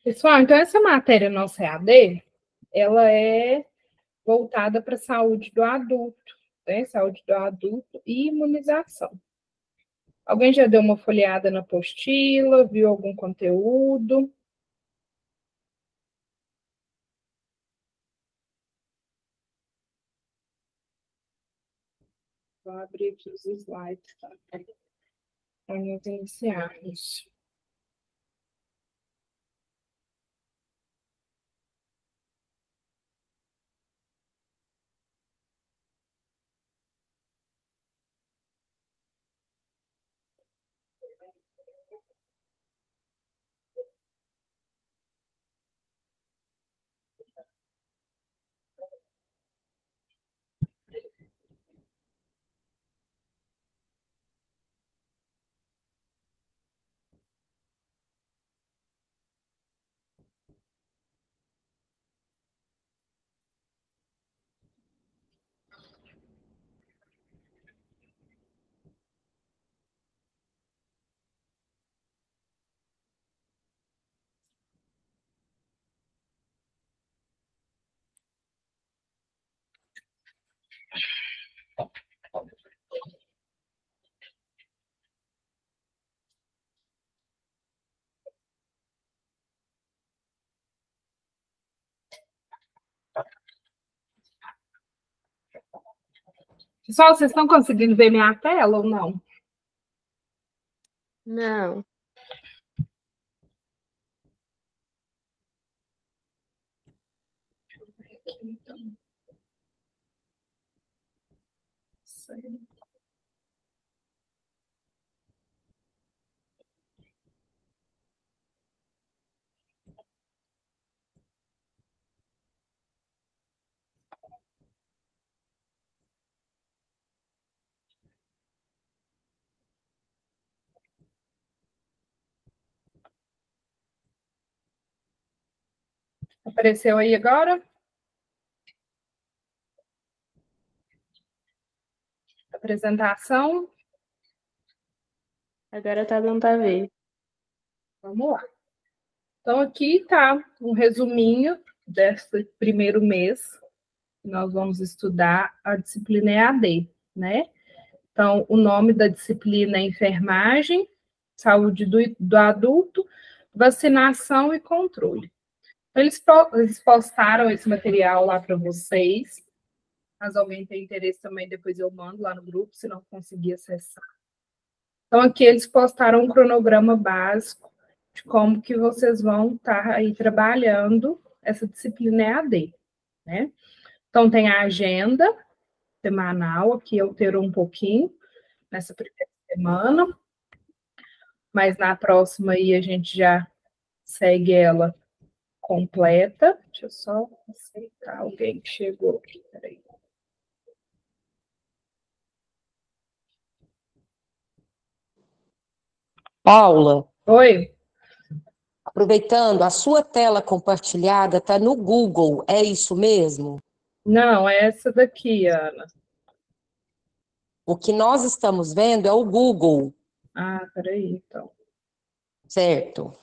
Pessoal, então essa matéria nossa EAD, ela é voltada para a saúde do adulto, né? Saúde do adulto e imunização. Alguém já deu uma folheada na apostila, viu algum conteúdo? Vou abrir aqui os slides, tá? Para nós iniciarmos. Pessoal, vocês estão conseguindo ver minha tela ou não? Não. Então. Apareceu aí agora? Apresentação. Agora tá dando para ver. Vamos lá. Então, aqui está um resuminho desse primeiro mês. Nós vamos estudar a disciplina EAD, né? Então, o nome da disciplina é enfermagem, saúde do adulto, vacinação e controle. Então, eles postaram esse material lá para vocês. Mas alguém tem interesse também, depois eu mando lá no grupo, se não conseguir acessar. Então, aqui eles postaram um cronograma básico de como que vocês vão estar aí trabalhando essa disciplina EAD, né? Então, tem a agenda semanal, aqui alterou um pouquinho nessa primeira semana, mas na próxima aí a gente já segue ela completa. Deixa eu só aceitar alguém que chegou aqui, peraí. Paula, Oi? aproveitando, a sua tela compartilhada está no Google, é isso mesmo? Não, é essa daqui, Ana. O que nós estamos vendo é o Google, Ah, peraí, então. certo?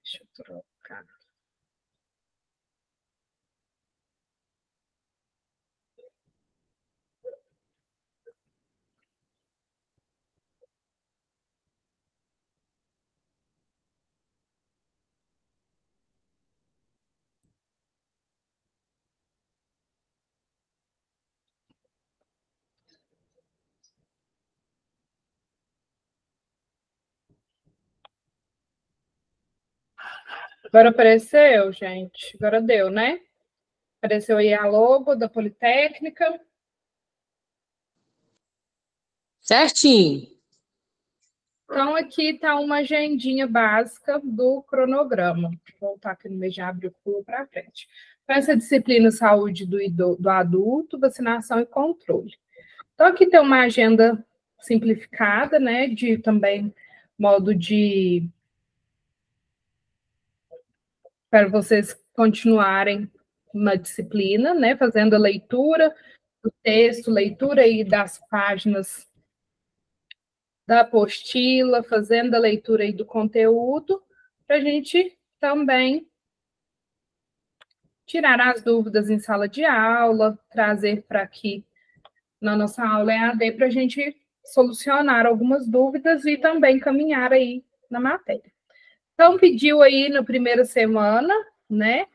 Deixa eu trocar. Agora apareceu, gente. Agora deu, né? Apareceu aí a logo da Politécnica. Certinho. Então, aqui está uma agendinha básica do cronograma. Vou voltar aqui no mês de abril, pulo para frente. Então, essa disciplina saúde do adulto, vacinação e controle. Então, aqui tem uma agenda simplificada, né? De também modo para vocês continuarem uma disciplina, né, fazendo a leitura do texto, leitura aí das páginas da apostila, fazendo a leitura aí do conteúdo, para a gente também tirar as dúvidas em sala de aula, trazer para aqui na nossa aula EAD para a gente solucionar algumas dúvidas e também caminhar aí na matéria. Então, pediu aí na primeira semana, né,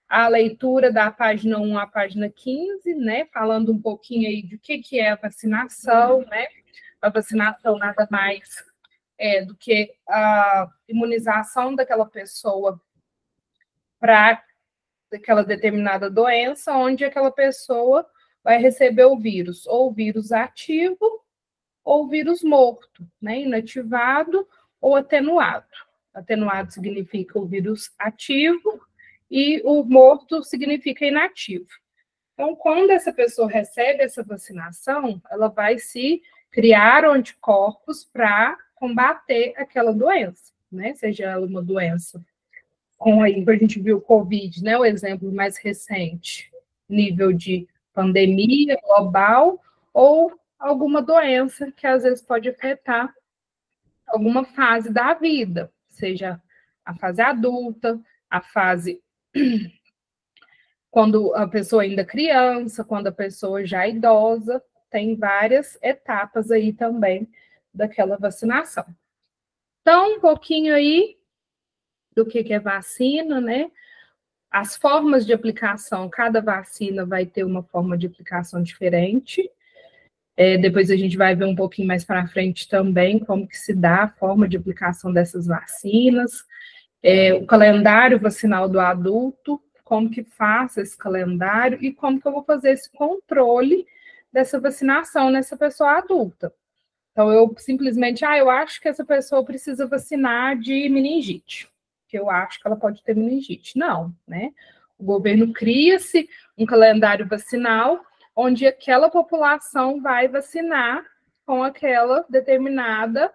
a leitura da página 1 à página 15, né, falando um pouquinho aí do que é a vacinação, né, a vacinação nada mais do que a imunização daquela pessoa para aquela determinada doença, onde aquela pessoa vai receber o vírus, ou o vírus ativo, ou o vírus morto, né, inativado ou atenuado. Atenuado significa o vírus ativo e o morto significa inativo. Então, quando essa pessoa recebe essa vacinação, ela vai se criar anticorpos para combater aquela doença, né? Seja ela uma doença, como aí a gente viu o Covid, né? O exemplo mais recente, nível de pandemia global, ou alguma doença que às vezes pode afetar alguma fase da vida, seja a fase adulta, a fase quando a pessoa ainda é criança, quando a pessoa já é idosa, tem várias etapas aí também daquela vacinação. Então, um pouquinho aí do que é vacina, né? As formas de aplicação, cada vacina vai ter uma forma de aplicação diferente. Depois a gente vai ver um pouquinho mais para frente também como que se dá a forma de aplicação dessas vacinas, o calendário vacinal do adulto, como que faço esse calendário e como que eu vou fazer esse controle dessa vacinação nessa pessoa adulta. Então, eu simplesmente, eu acho que essa pessoa precisa vacinar de meningite, que eu acho que ela pode ter meningite. Não, né? O governo cria-se um calendário vacinal onde aquela população vai vacinar com aquela determinada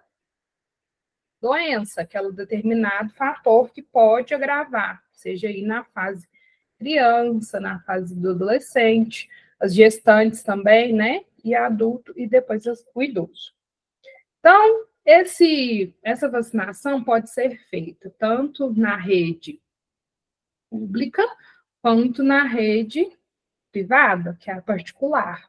doença, aquele determinado fator que pode agravar, seja aí na fase criança, na fase do adolescente, as gestantes também, né? E adulto e depois o idoso. Então, essa vacinação pode ser feita tanto na rede pública quanto na rede privada, que é a particular.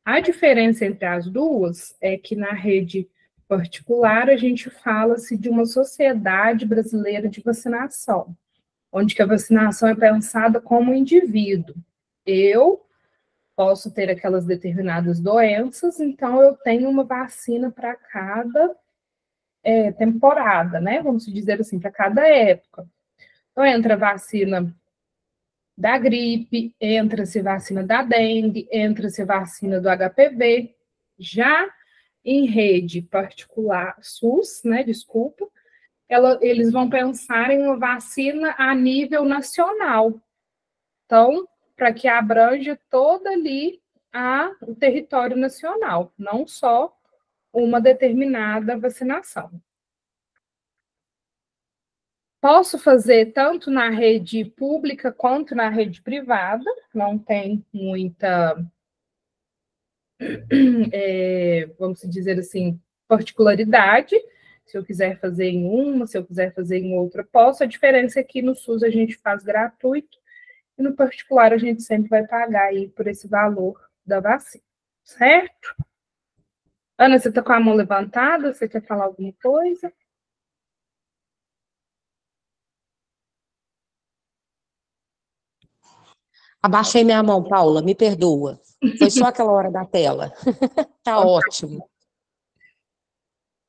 A diferença entre as duas é que na rede particular a gente fala-se de uma sociedade brasileira de vacinação, onde que a vacinação é pensada como indivíduo. Eu posso ter aquelas determinadas doenças, então eu tenho uma vacina para cada temporada, né? Vamos dizer assim, para cada época. Então, entra a vacina da gripe, entra-se vacina da dengue, entra-se vacina do HPV. Já em rede particular, SUS, né? Desculpa, eles vão pensar em uma vacina a nível nacional. Então, para que abranja todo ali o território nacional, não só uma determinada vacinação. Posso fazer tanto na rede pública quanto na rede privada, não tem muita, vamos dizer assim, particularidade. Se eu quiser fazer em uma, se eu quiser fazer em outra, posso. A diferença é que no SUS a gente faz gratuito e no particular a gente sempre vai pagar aí por esse valor da vacina, certo? Ana, você está com a mão levantada? Você quer falar alguma coisa? Abaixei minha mão, Paula, me perdoa. Foi só aquela hora da tela. Tá ótimo.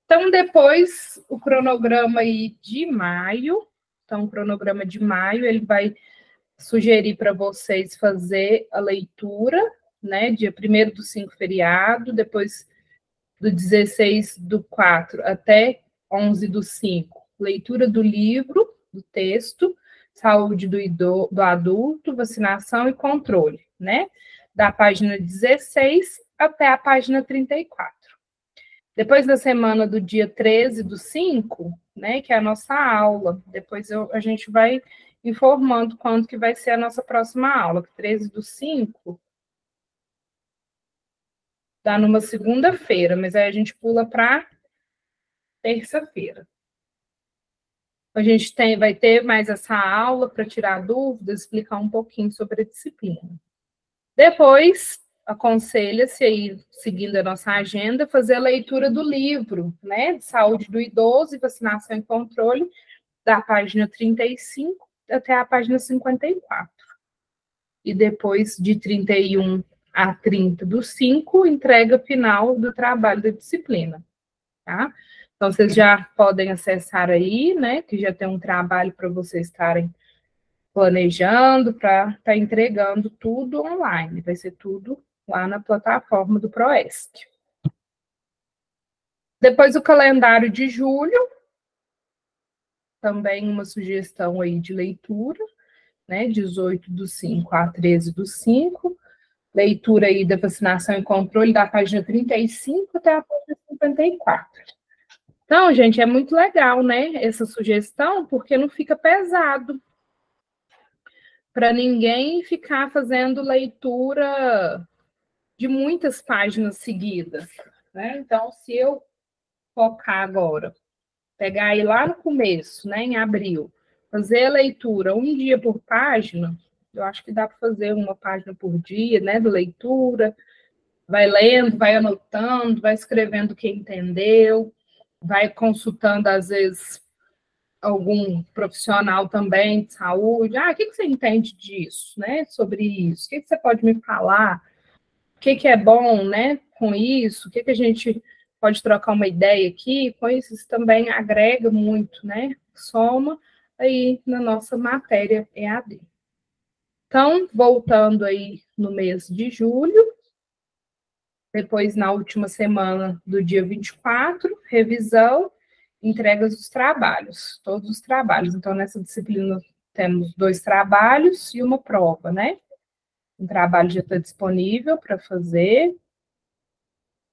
Então, depois, o cronograma aí de maio. Então, o cronograma de maio, ele vai sugerir para vocês fazer a leitura, né? Dia 1º do 5 feriado, depois do 16 do 4 até 11 do 5, leitura do livro, do texto, saúde do adulto, vacinação e controle, né? Da página 16 até a página 34. Depois da semana do dia 13 do 5, né, que é a nossa aula, depois a gente vai informando quando que vai ser a nossa próxima aula, 13/5, dá numa segunda-feira, mas aí a gente pula para terça-feira. A gente vai ter mais essa aula para tirar dúvidas, explicar um pouquinho sobre a disciplina. Depois, aconselha-se aí, seguindo a nossa agenda, fazer a leitura do livro, né, de saúde do idoso e vacinação e controle, da página 35 até a página 54. E depois, de 31 a 30/5, entrega final do trabalho da disciplina, tá? Então, vocês já podem acessar aí, né, que já tem um trabalho para vocês estarem planejando, para estar entregando tudo online. Vai ser tudo lá na plataforma do Proesc. Depois, o calendário de julho, também uma sugestão aí de leitura, né, 18/5 a 13/5, leitura aí da vacinação e controle da página 35 até a página 54. Então, gente, é muito legal, né, essa sugestão, porque não fica pesado para ninguém ficar fazendo leitura de muitas páginas seguidas, né? Então, se eu focar agora, pegar aí lá no começo, né, em abril, fazer a leitura um dia por página, eu acho que dá para fazer uma página por dia, né, de leitura, vai lendo, vai anotando, vai escrevendo o que entendeu, vai consultando, às vezes, algum profissional também de saúde. Ah, o que você entende disso, né, sobre isso? O que você pode me falar? O que é bom, né, com isso? O que a gente pode trocar uma ideia aqui? Com isso também agrega muito, né? Soma aí na nossa matéria EAD. Então, voltando aí no mês de julho, depois na última semana do dia 24, revisão, entregas dos trabalhos, todos os trabalhos. Então, nessa disciplina temos 2 trabalhos e uma prova, né? Um trabalho já está disponível para fazer,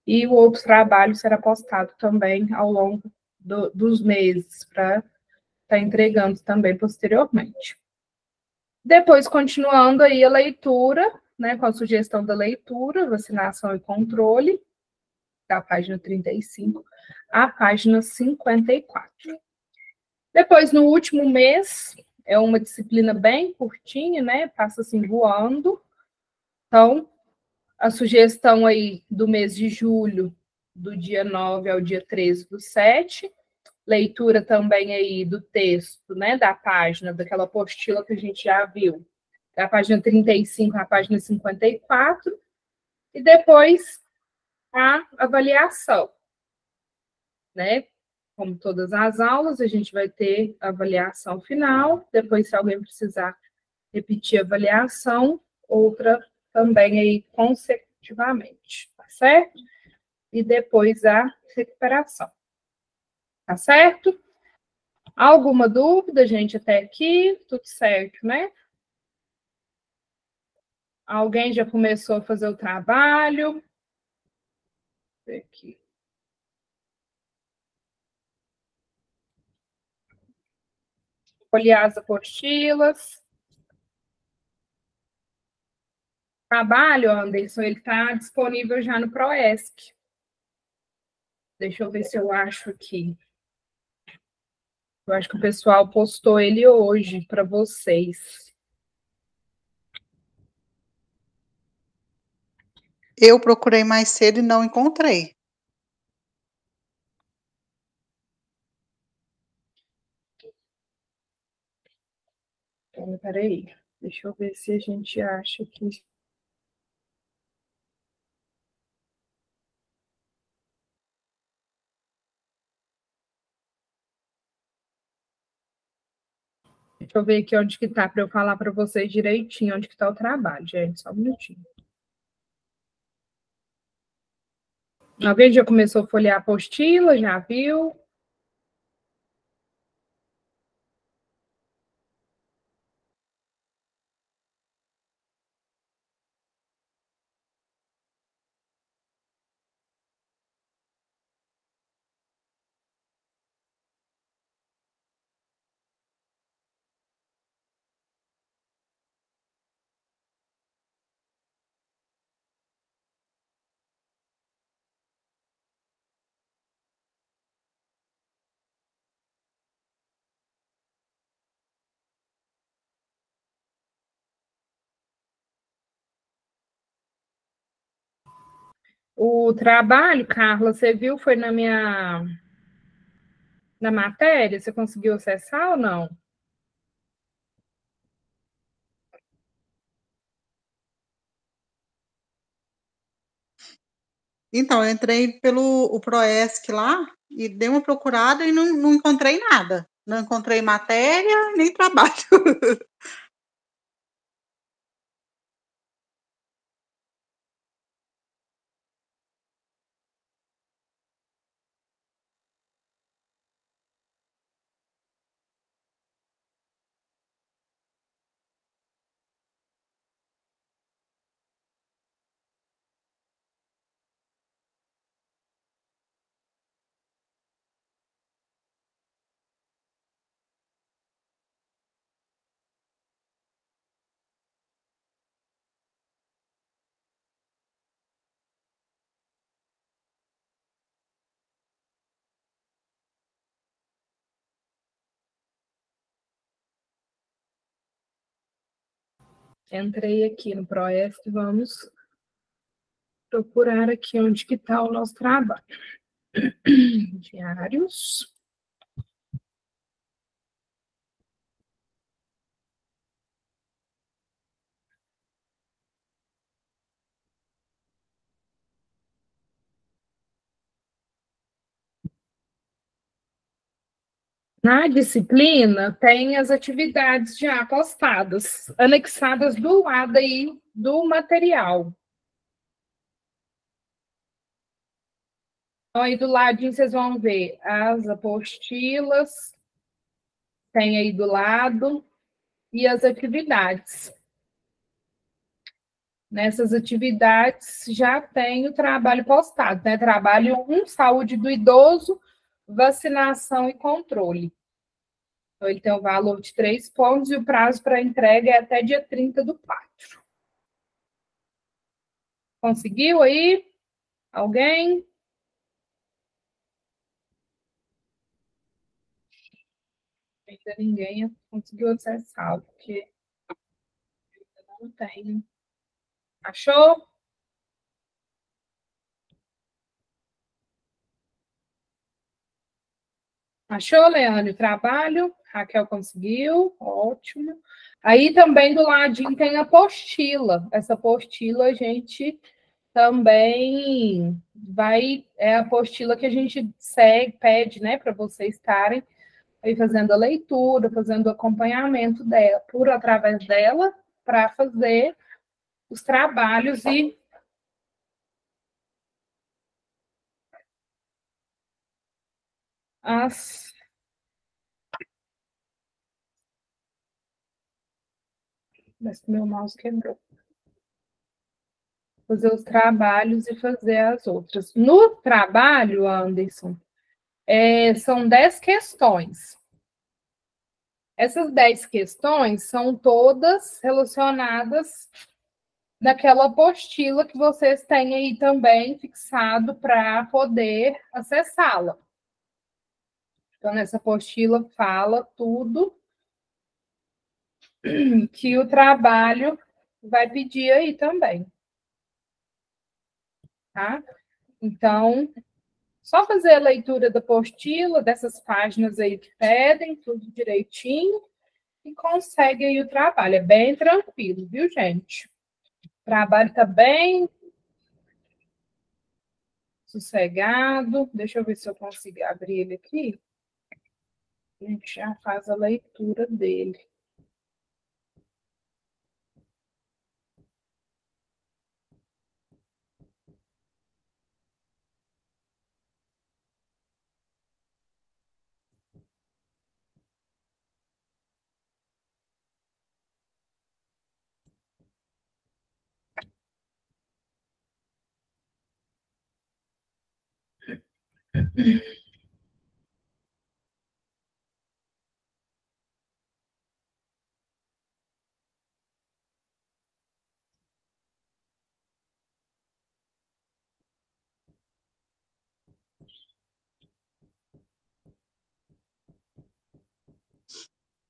e o outro trabalho será postado também ao longo dos meses, para estar entregando também posteriormente. Depois, continuando aí a leitura, né, com a sugestão da leitura, vacinação e controle, da página 35 à página 54. Depois, no último mês, é uma disciplina bem curtinha, né, passa assim voando. Então, a sugestão aí do mês de julho, do dia 9 ao dia 13/7, leitura também aí do texto, né, da página, daquela apostila que a gente já viu, da página 35 à página 54, e depois a avaliação, né? Como todas as aulas, a gente vai ter a avaliação final, depois, se alguém precisar repetir a avaliação, outra também aí consecutivamente, tá certo? E depois a recuperação. Tá certo? Alguma dúvida, gente, até aqui? Tudo certo, né? Alguém já começou a fazer o trabalho? Aqui. Folhear as apostilas. O trabalho, Anderson, ele está disponível já no Proesc. Deixa eu ver se eu acho aqui. Eu acho que o pessoal postou ele hoje para vocês. Eu procurei mais cedo e não encontrei. Então, peraí, deixa eu ver se a gente acha aqui. Deixa eu ver aqui onde que está, para eu falar para vocês direitinho onde que está o trabalho, gente. Só um minutinho. Alguém já começou a folhear a apostila? Já viu? O trabalho, Carla, você viu, foi na matéria? Você conseguiu acessar ou não? Então, eu entrei pelo o Proesc lá e dei uma procurada e não encontrei nada. Não encontrei matéria nem trabalho. Entrei aqui no Proesc, vamos procurar aqui onde que está o nosso trabalho. Diários. Na disciplina, tem as atividades já postadas, anexadas do lado aí do material. Então, aí do ladinho vocês vão ver as apostilas, tem aí do lado, e as atividades. Nessas atividades já tem o trabalho postado, né? Trabalho 1, saúde do idoso, vacinação e controle. Então, ele tem um valor de 3 pontos e o prazo para entrega é até dia 30/4. Conseguiu aí? Alguém? Ainda ninguém conseguiu acessar, porque ainda não tem. Achou? Achou, Leandro, o trabalho? Raquel conseguiu, ótimo. Aí também do ladinho tem a apostila. Essa apostila a gente também é a apostila que a gente segue, pede, né, para vocês estarem aí fazendo a leitura, fazendo o acompanhamento dela, através dela, para fazer os trabalhos e as. Mas meu mouse quebrou. Fazer os trabalhos e fazer as outras. No trabalho, Anderson, são 10 questões. Essas 10 questões são todas relacionadas naquela apostila que vocês têm aí também fixado para poder acessá-la. Então, nessa apostila fala tudo que o trabalho vai pedir aí também. Tá? Então, só fazer a leitura da apostila, dessas páginas aí que pedem, tudo direitinho, e consegue aí o trabalho. É bem tranquilo, viu, gente? O trabalho está bem sossegado. Deixa eu ver se eu consigo abrir ele aqui. A gente já faz a leitura dele.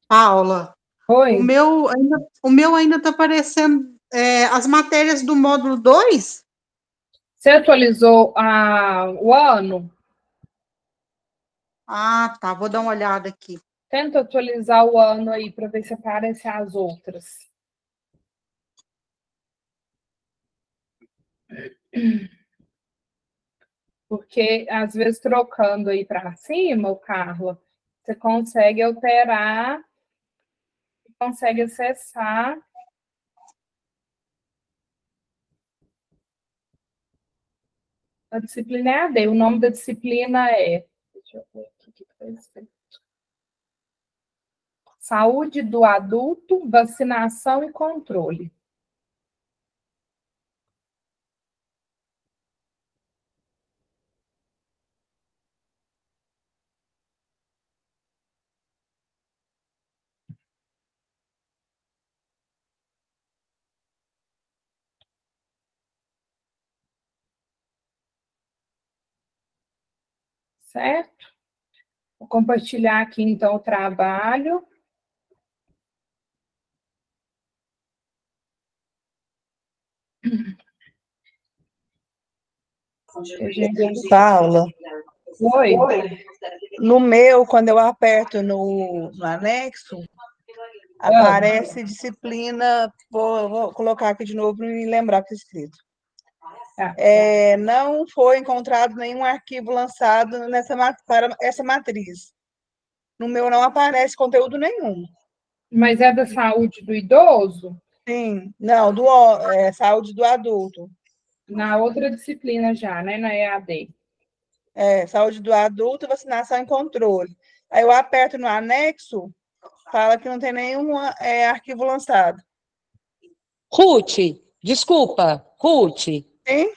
Paula, Oi? o meu ainda está aparecendo as matérias do módulo 2? Você atualizou o ano? Ah, tá. Vou dar uma olhada aqui. Tenta atualizar o ano aí para ver se aparecem as outras. Porque, às vezes, trocando aí para cima, o Carla, você consegue alterar, consegue acessar a disciplina EAD. O nome da disciplina é... Deixa eu ver aqui o que está escrito. Saúde do adulto, vacinação e controle. Certo? Vou compartilhar aqui, então, o trabalho. Paula, Oi. no meu, quando eu aperto no anexo, aparece disciplina, vou colocar aqui de novo para me lembrar que é escrito. Não foi encontrado nenhum arquivo lançado para essa matriz. No meu não aparece conteúdo nenhum. Mas é da saúde do idoso? Sim, não, saúde do adulto. Na outra disciplina já, né? Na EAD. Saúde do adulto, vacinação e controle. Aí eu aperto no anexo, fala que não tem nenhum arquivo lançado. Ruth, desculpa, Ruth. Sim?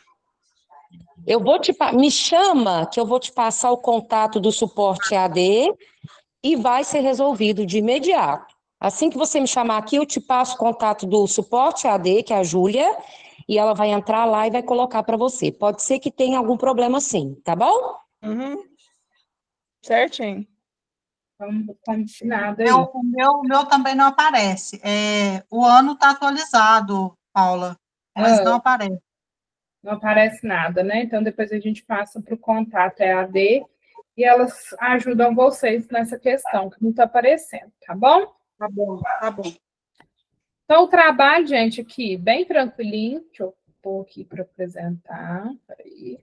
Me chama que eu vou te passar o contato do suporte EAD e vai ser resolvido de imediato. Assim que você me chamar aqui, eu te passo o contato do suporte EAD, que é a Júlia, e ela vai entrar lá e vai colocar para você. Pode ser que tenha algum problema sim, tá bom? Uhum. Certinho. Vamos combinado aí. O meu também não aparece. O ano está atualizado, Paula, mas não aparece. Não aparece nada, né? Então, depois a gente passa para o contato EAD e elas ajudam vocês nessa questão que não está aparecendo, tá bom? Tá bom, tá bom. Então, o trabalho, gente, aqui, bem tranquilinho. Deixa eu pôr aqui para apresentar. Peraí.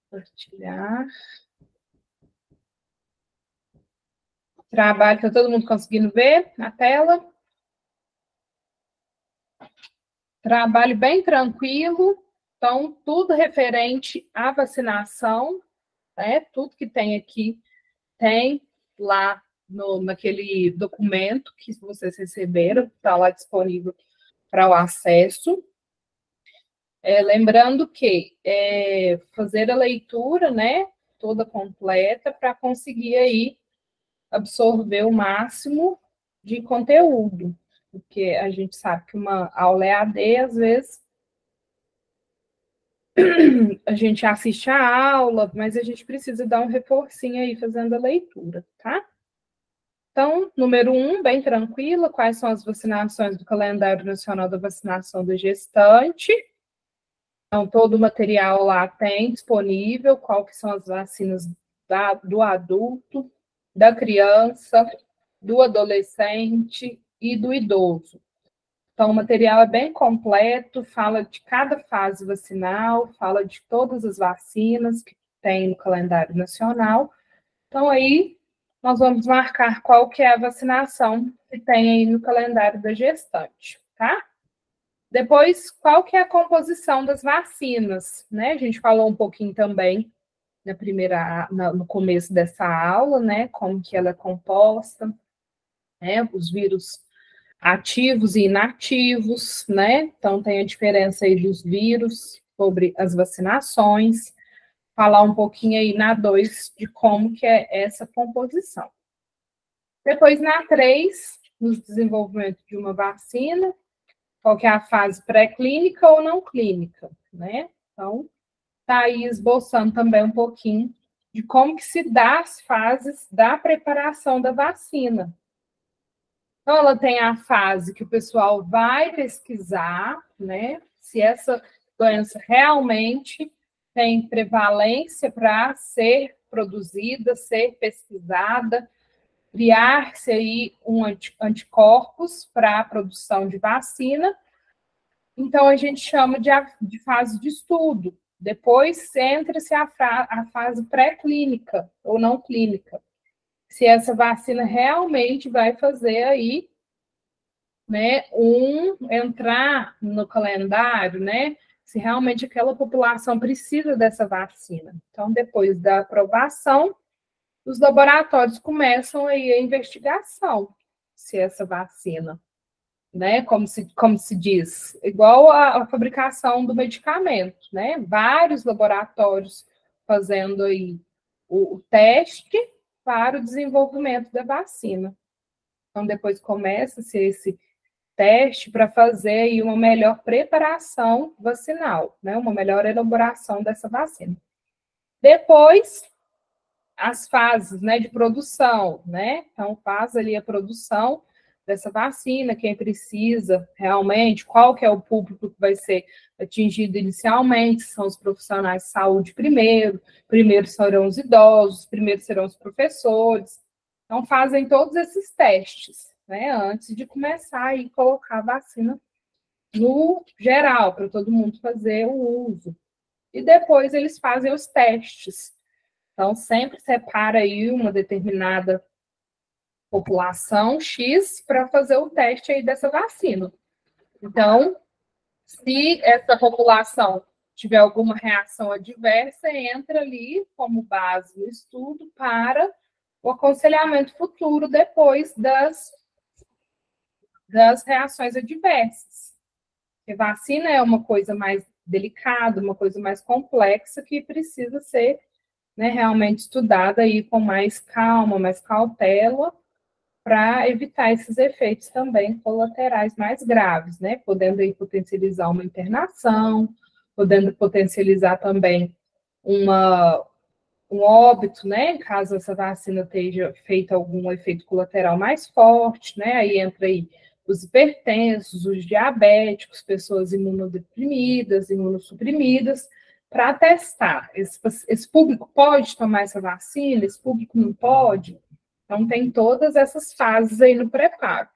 Compartilhar. Trabalho, está todo mundo conseguindo ver na tela? Trabalho bem tranquilo. Então, tudo referente à vacinação, né? Tudo que tem aqui tem lá naquele documento que vocês receberam, está lá disponível para o acesso. Lembrando que fazer a leitura, né, toda completa, para conseguir aí absorver o máximo de conteúdo, porque a gente sabe que uma aula EAD, às vezes, a gente assiste a aula, mas a gente precisa dar um reforcinho aí fazendo a leitura, tá? Então, número 1, bem tranquila, quais são as vacinações do calendário nacional da vacinação do gestante. Então, todo o material lá tem disponível, qual que são as vacinas do adulto, da criança, do adolescente e do idoso. Então, o material é bem completo, fala de cada fase vacinal, fala de todas as vacinas que tem no calendário nacional. Então, aí, nós vamos marcar qual que é a vacinação que tem aí no calendário da gestante, tá? Depois, qual que é a composição das vacinas, né? A gente falou um pouquinho também no começo dessa aula, né? Como que ela é composta, né? Os vírus ativos e inativos, né? Então, tem a diferença aí dos vírus sobre as vacinações. Falar um pouquinho aí na 2 de como que é essa composição. Depois, na 3, no desenvolvimento de uma vacina, qual que é a fase pré-clínica ou não clínica, né? Então, está aí esboçando também um pouquinho de como que se dá as fases da preparação da vacina. Então, ela tem a fase que o pessoal vai pesquisar, né? Se essa doença realmente tem prevalência para ser produzida, ser pesquisada, criar-se aí anticorpos para a produção de vacina. Então, a gente chama de fase de estudo. Depois entra-se a fase pré-clínica ou não clínica. Se essa vacina realmente vai fazer aí, né, entrar no calendário, né, se realmente aquela população precisa dessa vacina. Então, depois da aprovação, os laboratórios começam aí a investigação se essa vacina, né, como se diz, igual a fabricação do medicamento, né, vários laboratórios fazendo aí o teste para o desenvolvimento da vacina. Então, depois começa-se esse teste para fazer aí uma melhor preparação vacinal, né, uma melhor elaboração dessa vacina. Depois, as fases, né, de produção, né, então faz ali a produção dessa vacina, quem precisa realmente, qual que é o público que vai ser atingido inicialmente, são os profissionais de saúde primeiro serão os idosos, primeiro serão os professores, então fazem todos esses testes, né, antes de começar a colocar a vacina no geral, para todo mundo fazer o uso. E depois eles fazem os testes. Então, sempre separa aí uma determinada população X para fazer o teste aí dessa vacina. Então, se essa população tiver alguma reação adversa, entra ali como base no estudo para o aconselhamento futuro depois das reações adversas. Porque vacina é uma coisa mais delicada, uma coisa mais complexa que precisa ser, né, realmente estudada aí com mais calma, mais cautela, para evitar esses efeitos também colaterais mais graves, né? Podendo aí potencializar uma internação, podendo potencializar também um óbito, né? Caso essa vacina tenha feito algum efeito colateral mais forte, né? Aí entra aí os hipertensos, os diabéticos, pessoas imunodeprimidas, imunossuprimidas, para testar. Esse público pode tomar essa vacina, esse público não pode. Então, tem todas essas fases aí no preparo.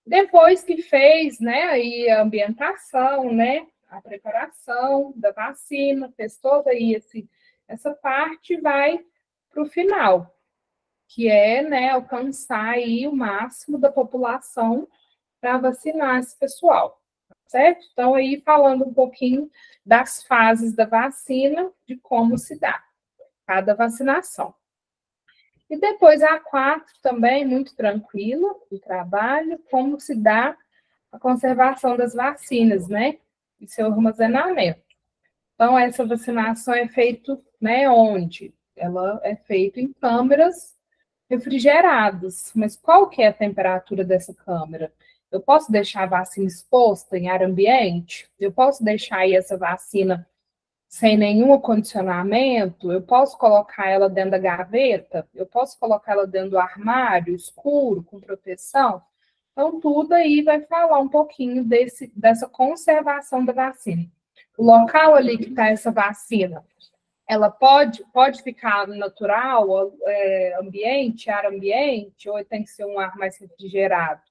Depois que fez, né, aí a ambientação, né, a preparação da vacina, fez toda aí essa parte, vai para o final, que é, né, alcançar aí o máximo da população para vacinar esse pessoal, certo? Então, aí falando um pouquinho das fases da vacina, de como se dá cada vacinação. E depois a 4 também, muito tranquila, o trabalho, como se dá a conservação das vacinas, né? E seu armazenamento. Então, essa vacinação é feita, né, onde? Ela é feita em câmeras refrigeradas. Mas qual que é a temperatura dessa câmara? Eu posso deixar a vacina exposta em ar ambiente? Eu posso deixar aí essa vacina sem nenhum acondicionamento? Eu posso colocar ela dentro da gaveta? Eu posso colocar ela dentro do armário escuro, com proteção? Então, tudo aí vai falar um pouquinho dessa conservação da vacina. O local ali que está essa vacina, ela pode ficar natural, ambiente, ar ambiente, ou tem que ser um ar mais refrigerado?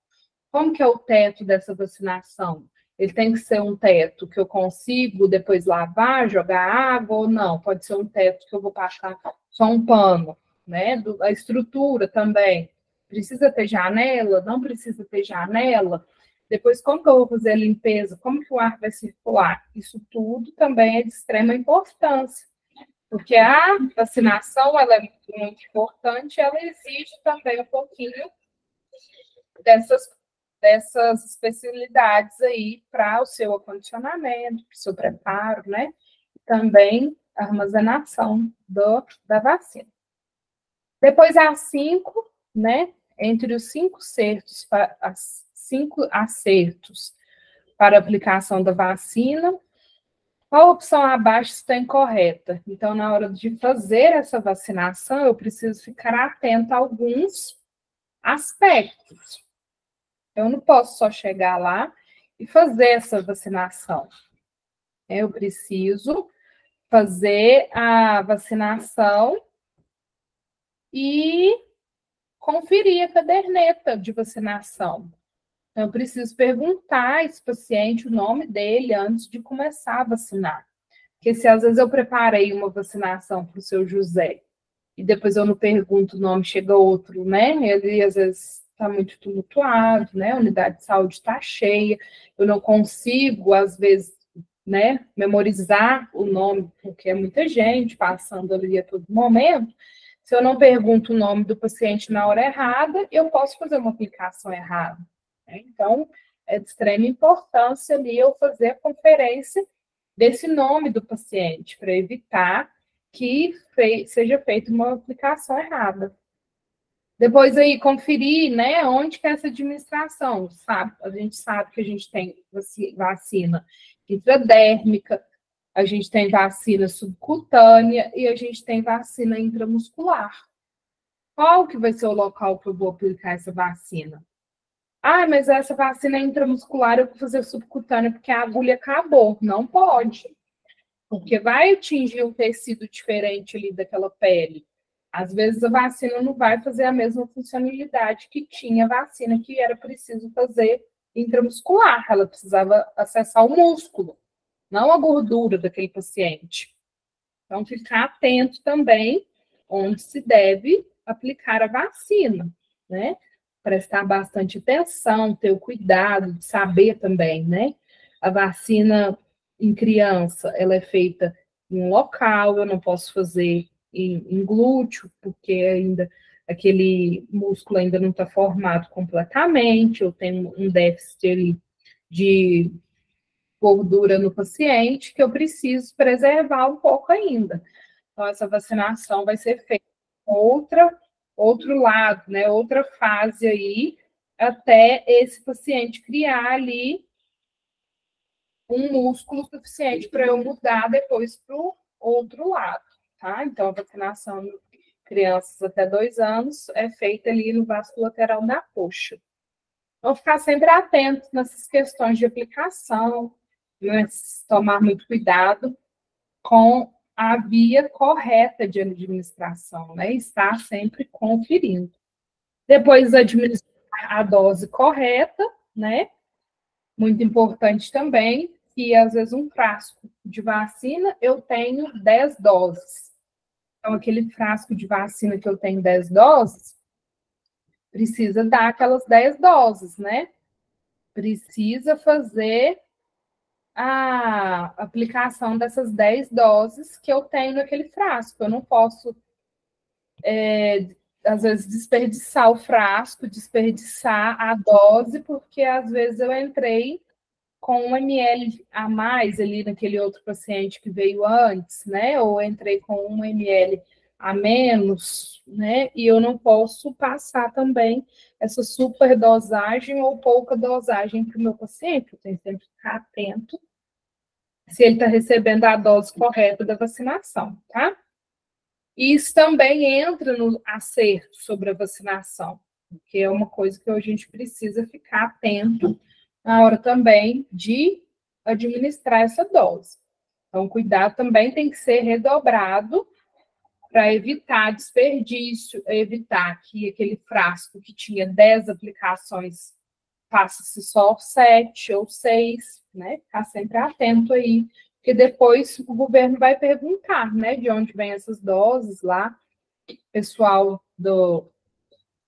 Como que é o teto dessa vacinação? Ele tem que ser um teto que eu consigo depois lavar, jogar água ou não? Pode ser um teto que eu vou passar só um pano, né? A estrutura também. Precisa ter janela? Não precisa ter janela? Depois, como que eu vou fazer a limpeza? Como que o ar vai circular? Isso tudo também é de extrema importância. Porque a vacinação, ela é muito importante, ela exige também um pouquinho dessas especialidades aí para o seu acondicionamento, para o seu preparo, né? Também a armazenação da vacina. Depois a 5, né? Entre os 5 acertos para aplicação da vacina, qual opção abaixo está incorreta? Então, na hora de fazer essa vacinação, eu preciso ficar atento a alguns aspectos. Eu não posso só chegar lá e fazer essa vacinação. Eu preciso fazer a vacinação e conferir a caderneta de vacinação. Eu preciso perguntar a esse paciente o nome dele antes de começar a vacinar. Porque se às vezes eu preparei uma vacinação para o seu José e depois eu não pergunto o nome, chega outro, né? Ele às vezes está muito tumultuado, né? A unidade de saúde está cheia, eu não consigo, às vezes, né, memorizar o nome, porque é muita gente passando ali a todo momento. Se eu não pergunto o nome do paciente na hora errada, eu posso fazer uma aplicação errada. Né? Então, é de extrema importância ali eu fazer a conferência desse nome do paciente, para evitar que seja feita uma aplicação errada. Depois aí conferir, né, onde que é essa administração, sabe? A gente sabe que a gente tem vacina intradérmica, a gente tem vacina subcutânea e a gente tem vacina intramuscular. Qual que vai ser o local que eu vou aplicar essa vacina? Ah, mas essa vacina é intramuscular, eu vou fazer subcutânea porque a agulha acabou. Não pode, porque vai atingir um tecido diferente ali daquela pele. Às vezes a vacina não vai fazer a mesma funcionalidade que tinha a vacina que era preciso fazer intramuscular. Ela precisava acessar o músculo, não a gordura daquele paciente. Então, ficar atento também onde se deve aplicar a vacina, né? Prestar bastante atenção, ter o cuidado de saber também, né? A vacina em criança, ela é feita em um local, eu não posso fazer em glúteo, porque ainda aquele músculo ainda não está formado completamente, eu tenho um déficit ali de gordura no paciente que eu preciso preservar um pouco ainda. Então, essa vacinação vai ser feita outro lado, né? Outra fase aí, até esse paciente criar ali um músculo suficiente para eu mudar depois para o outro lado, tá? Então, a vacinação de crianças até 2 anos é feita ali no vaso lateral da coxa. Então, ficar sempre atento nessas questões de aplicação, né? Tomar muito cuidado com a via correta de administração, né? Estar sempre conferindo. Depois, administrar a dose correta, né? Muito importante também, que às vezes um frasco de vacina eu tenho 10 doses. Então, aquele frasco de vacina que eu tenho 10 doses, precisa dar aquelas 10 doses, né? Precisa fazer a aplicação dessas 10 doses que eu tenho naquele frasco. Eu não posso, às vezes, desperdiçar o frasco, desperdiçar a dose, porque às vezes eu entrei com 1 ml a mais ali naquele outro paciente que veio antes, né? Ou entrei com 1 ml a menos, né? E eu não posso passar também essa superdosagem ou pouca dosagem para o meu paciente. Eu tenho sempre que ficar atento se ele está recebendo a dose correta da vacinação, tá? Isso também entra no acerto sobre a vacinação, porque é uma coisa que a gente precisa ficar atento na hora também de administrar essa dose. Então, o cuidado também tem que ser redobrado para evitar desperdício, evitar que aquele frasco que tinha 10 aplicações faça-se só 7 ou 6, né? Ficar sempre atento aí, porque depois o governo vai perguntar, né, de onde vêm essas doses lá, pessoal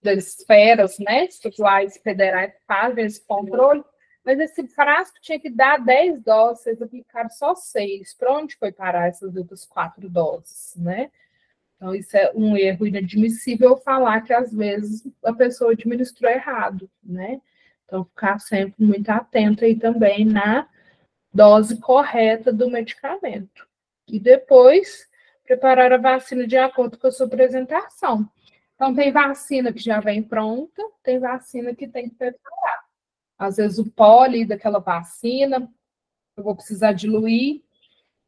das esferas, né, estaduais e federais fazem esse controle, mas esse frasco tinha que dar 10 doses, vocês aplicaram só 6. Para onde foi parar essas outras 4 doses, né? Então, isso é um erro inadmissível falar que, às vezes, a pessoa administrou errado, né? Então, ficar sempre muito atento aí também na dose correta do medicamento. E depois, preparar a vacina de acordo com a sua apresentação. Então, tem vacina que já vem pronta, tem vacina que tem que preparar. Às vezes, o poli daquela vacina, eu vou precisar diluir,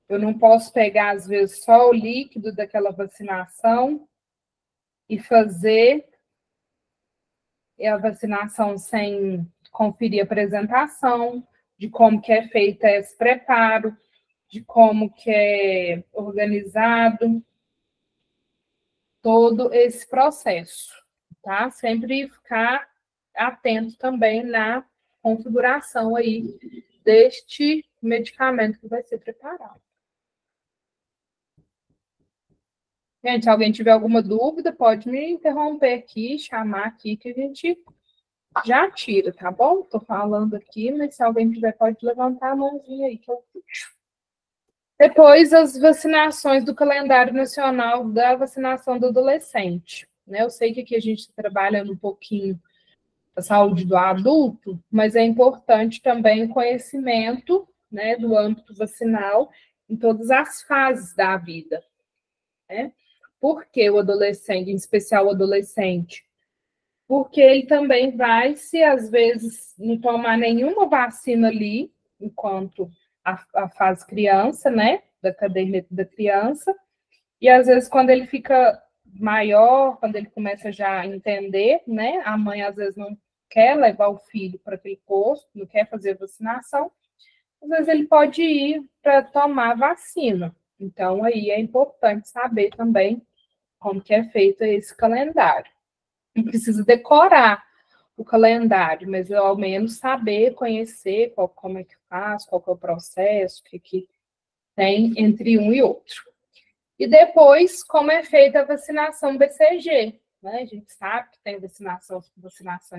eu não posso pegar, às vezes, só o líquido daquela vacinação e fazer a vacinação sem conferir a apresentação, de como que é feito esse preparo, de como que é organizado todo esse processo, tá? Sempre ficar atento também na configuração aí deste medicamento que vai ser preparado. Gente, se alguém tiver alguma dúvida, pode me interromper aqui, chamar aqui, que a gente já tira, tá bom? Tô falando aqui, mas se alguém tiver, pode levantar a mãozinha aí que eu puxo. Depois, as vacinações do calendário nacional da vacinação do adolescente. Né? Eu sei que aqui a gente está trabalhando um pouquinho a saúde do adulto, mas é importante também o conhecimento, né, do âmbito vacinal em todas as fases da vida. Né? Por que o adolescente, em especial o adolescente? Porque ele também vai, se às vezes não tomar nenhuma vacina ali, enquanto a fase criança, né, da caderneta da criança, e às vezes quando ele fica maior, quando ele começa já a entender, né, a mãe às vezes não quer levar o filho para aquele posto, não quer fazer vacinação, às vezes ele pode ir para tomar vacina. Então, aí é importante saber também como que é feito esse calendário. Não precisa decorar o calendário, mas ao menos saber, conhecer como é que faz, qual que é o processo, o que tem entre um e outro. E depois, como é feita a vacinação BCG. Né? A gente sabe que tem vacinação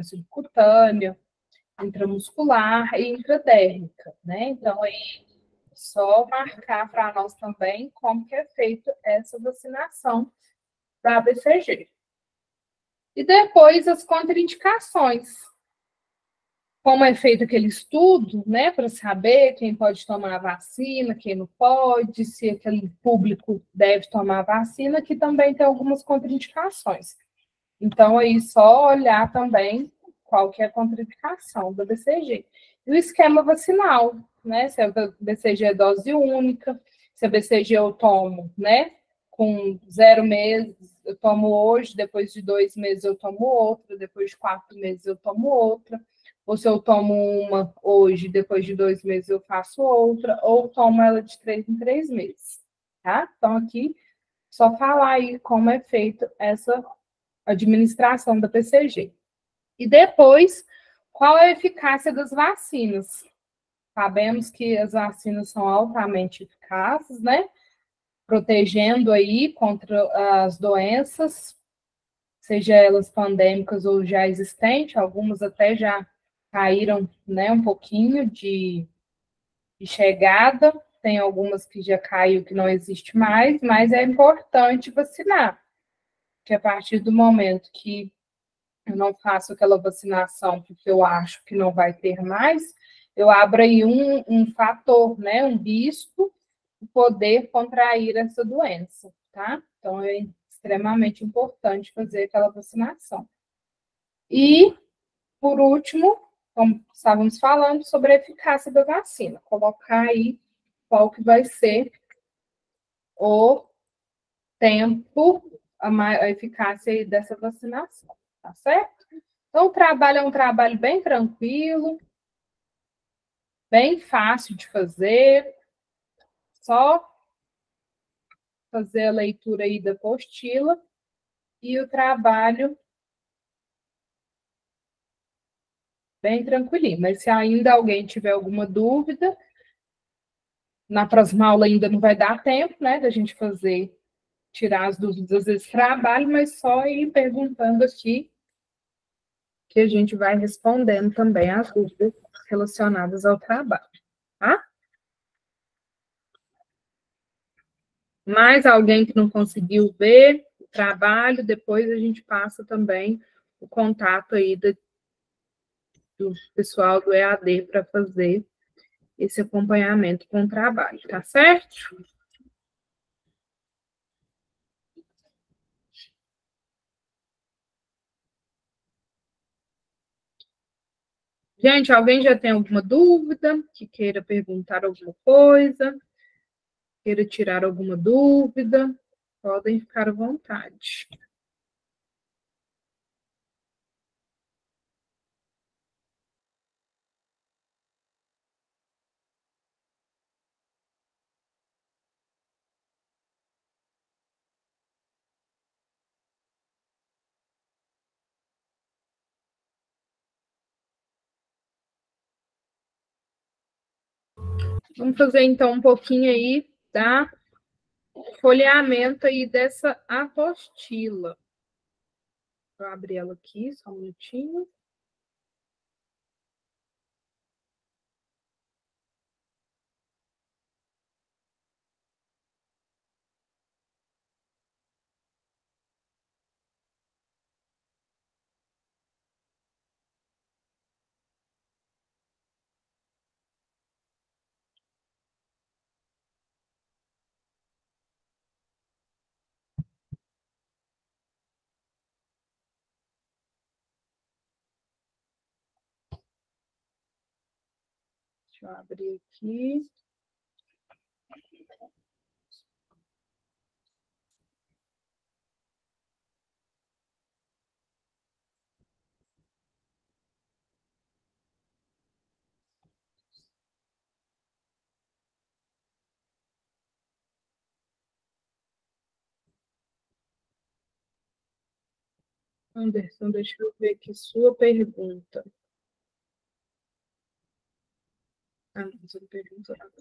subcutânea, intramuscular e intradérmica. Né? Então, aí, só marcar para nós também como que é feita essa vacinação da BCG. E depois, as contraindicações. Como é feito aquele estudo, né, para saber quem pode tomar a vacina, quem não pode, se aquele público deve tomar a vacina, que também tem algumas contraindicações. Então, aí só olhar também qual que é a contraindicação da BCG. E o esquema vacinal, né, se a BCG é dose única, se a BCG eu tomo, né, com 0 meses, eu tomo hoje, depois de 2 meses eu tomo outra, depois de 4 meses eu tomo outra, ou se eu tomo uma hoje, depois de 2 meses eu faço outra, ou tomo ela de 3 em 3 meses, tá? Então, aqui, só falar aí como é feita essa administração da BCG. E depois, qual é a eficácia das vacinas? Sabemos que as vacinas são altamente eficazes, né? Protegendo aí contra as doenças, seja elas pandêmicas ou já existentes, algumas até já caíram, né, um pouquinho de chegada, tem algumas que já caiu que não existe mais, mas é importante vacinar, porque a partir do momento que eu não faço aquela vacinação porque eu acho que não vai ter mais, eu abro aí um fator, né, um risco de poder contrair essa doença, tá? Então, é extremamente importante fazer aquela vacinação. E, por último, como estávamos falando, sobre a eficácia da vacina. Colocar aí qual que vai ser o tempo, a eficácia aí dessa vacinação, tá certo? Então, o trabalho é um trabalho bem tranquilo, bem fácil de fazer, só fazer a leitura aí da apostila e o trabalho bem tranquilinho. Mas se ainda alguém tiver alguma dúvida, na próxima aula ainda não vai dar tempo, né, da gente fazer, tirar as dúvidas desse trabalho, mas só ir perguntando aqui que a gente vai respondendo também as dúvidas relacionadas ao trabalho, tá? Mais alguém que não conseguiu ver o trabalho, depois a gente passa também o contato aí do pessoal do EAD para fazer esse acompanhamento com o trabalho, tá certo? Gente, alguém já tem alguma dúvida, que queira perguntar alguma coisa, queira tirar alguma dúvida, podem ficar à vontade. Vamos fazer, então, um pouquinho aí da folheamento aí dessa apostila. Vou abrir ela aqui, só um minutinho. Deixa eu abrir aqui. Anderson, deixa eu ver aqui sua pergunta. Ah, não, sua pergunta não.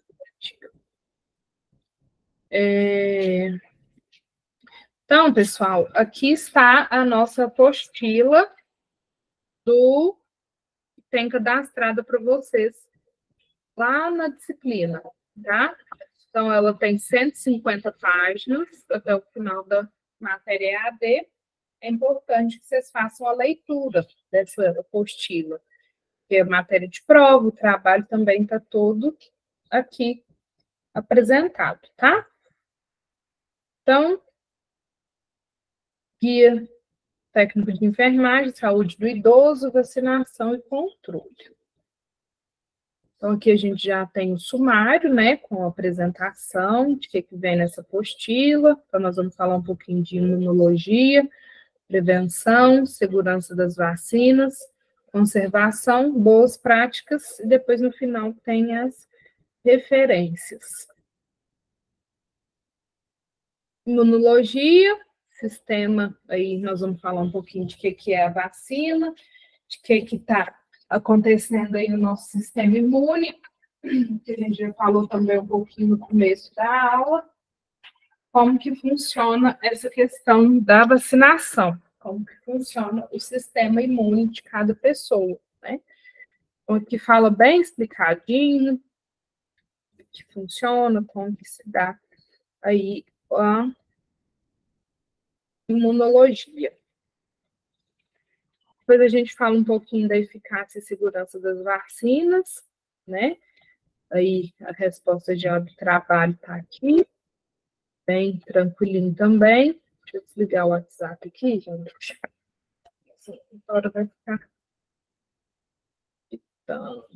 Então, pessoal, aqui está a nossa apostila do que tem cadastrada para vocês lá na disciplina, tá? Então, ela tem 150 páginas até o final da matéria EAD. É importante que vocês façam a leitura dessa apostila, porque a matéria de prova, o trabalho também está todo aqui apresentado, tá? Então, guia técnico de enfermagem, saúde do idoso, vacinação e controle. Então, aqui a gente já tem o sumário, né, com a apresentação de que vem nessa apostila. Então, nós vamos falar um pouquinho de imunologia, prevenção, segurança das vacinas, conservação, boas práticas, e depois, no final, tem as referências. Imunologia, sistema, aí nós vamos falar um pouquinho de que é a vacina, de que está acontecendo aí no nosso sistema imune, que a gente já falou também um pouquinho no começo da aula, como que funciona essa questão da vacinação, como que funciona o sistema imune de cada pessoa, né? Então, que fala bem explicadinho, que funciona, como que se dá aí a imunologia. Depois a gente fala um pouquinho da eficácia e segurança das vacinas, né? Aí a resposta geral do trabalho está aqui, bem tranquilinho também. Deixa eu desligar o WhatsApp aqui, gente. Assim, agora vai ficar. Então.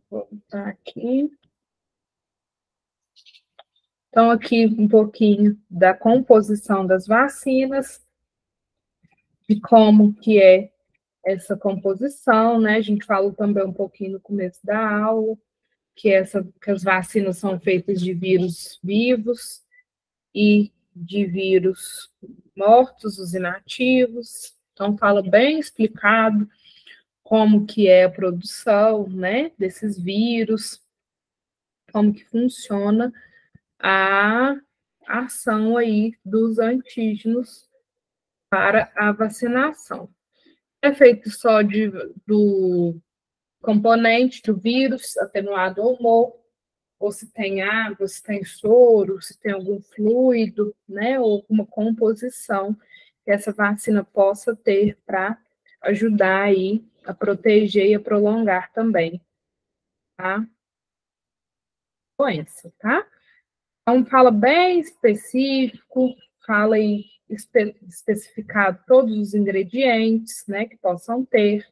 Vou voltar aqui. Então, aqui um pouquinho da composição das vacinas, de como que é essa composição, né? A gente falou também um pouquinho no começo da aula, que as vacinas são feitas de vírus vivos e de vírus mortos, os inativos. Então, fala bem explicado como que é a produção, né, desses vírus, como que funciona a ação aí dos antígenos para a vacinação. É feito só do componente do vírus, atenuado ou morto, ou se tem água, se tem soro, se tem algum fluido, né, ou alguma composição que essa vacina possa ter para ajudar aí a proteger e a prolongar também a doença, tá? Então, fala bem específico, fala aí especificado todos os ingredientes, né, que possam ter,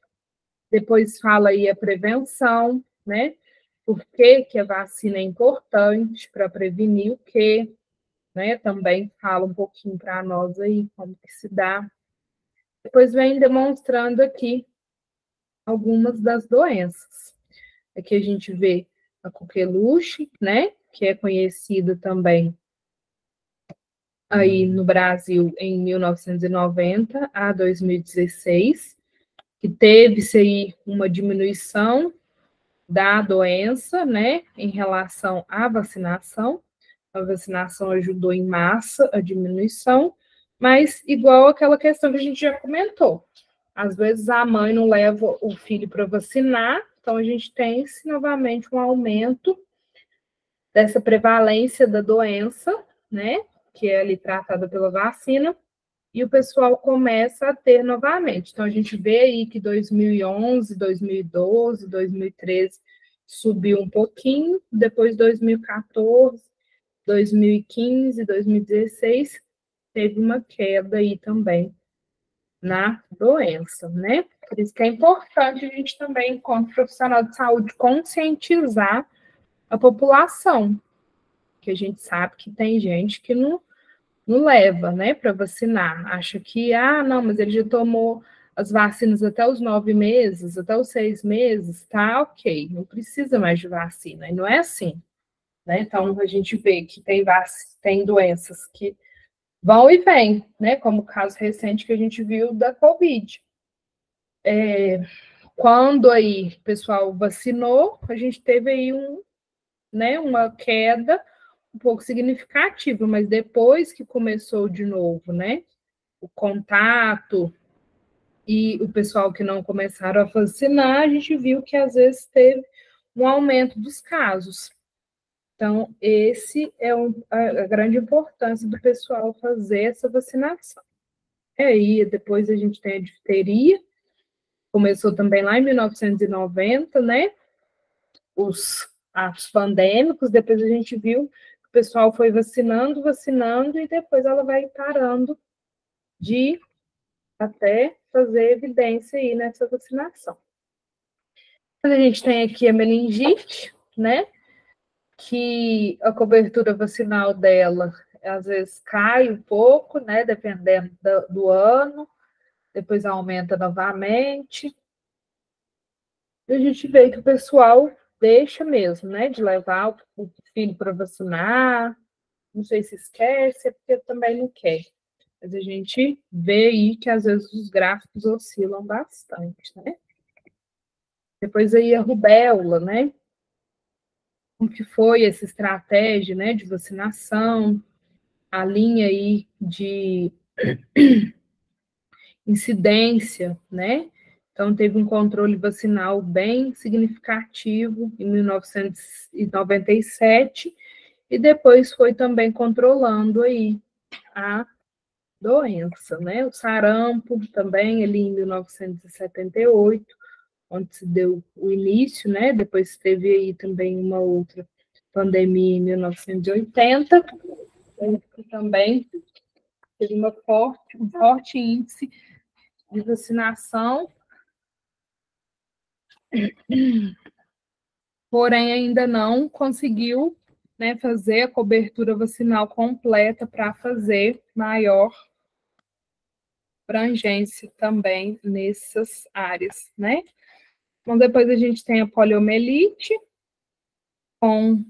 Depois fala aí a prevenção, né? Por que que a vacina é importante para prevenir o quê? Né? Também fala um pouquinho para nós aí como que se dá. Depois vem demonstrando aqui algumas das doenças. Aqui a gente vê a coqueluche, né? Que é conhecida também aí no Brasil em 1990 a 2016, que teve-se aí uma diminuição da doença, né, em relação à vacinação. A vacinação ajudou em massa a diminuição, mas igual aquela questão que a gente já comentou. Às vezes a mãe não leva o filho para vacinar, então a gente tem novamente um aumento dessa prevalência da doença, né, que é ali tratada pela vacina, e o pessoal começa a ter novamente. Então, a gente vê aí que 2011, 2012, 2013 subiu um pouquinho, depois 2014, 2015, 2016 teve uma queda aí também na doença, né? Por isso que é importante a gente também, enquanto profissional de saúde, conscientizar a população, que a gente sabe que tem gente que não leva, né, para vacinar. Acha que, não, mas ele já tomou as vacinas até os 9 meses, até os 6 meses, tá ok, não precisa mais de vacina. E não é assim, né? Então, a gente vê que tem doenças que vão e vêm, né? Como o caso recente que a gente viu da Covid. Quando aí o pessoal vacinou, a gente teve aí uma queda um pouco significativa, mas depois que começou de novo, né, o contato e o pessoal que não começaram a vacinar, a gente viu que às vezes teve um aumento dos casos. Então, esse é a grande importância do pessoal fazer essa vacinação. E aí, depois a gente tem a difteria, começou também lá em 1990, né, os atos pandêmicos, depois a gente viu que o pessoal foi vacinando, e depois ela vai parando de até fazer evidência aí nessa vacinação. A gente tem aqui a meningite, né, que a cobertura vacinal dela, às vezes cai um pouco, né, dependendo do ano, depois aumenta novamente. E a gente vê que o pessoal deixa mesmo, né, de levar o filho para vacinar, não sei se esquece, é porque também não quer. Mas a gente vê aí que às vezes os gráficos oscilam bastante, né? Depois aí a rubéola, né? Como que foi essa estratégia, né, de vacinação, a linha aí de incidência, né? Então, teve um controle vacinal bem significativo em 1997 e depois foi também controlando aí a doença, né? O sarampo também ali em 1978, onde se deu o início, né? Depois teve aí também uma outra pandemia em 1980, que também teve um forte índice de vacinação, porém ainda não conseguiu, né, fazer a cobertura vacinal completa para fazer maior abrangência também nessas áreas, né? Então, depois a gente tem a poliomielite, com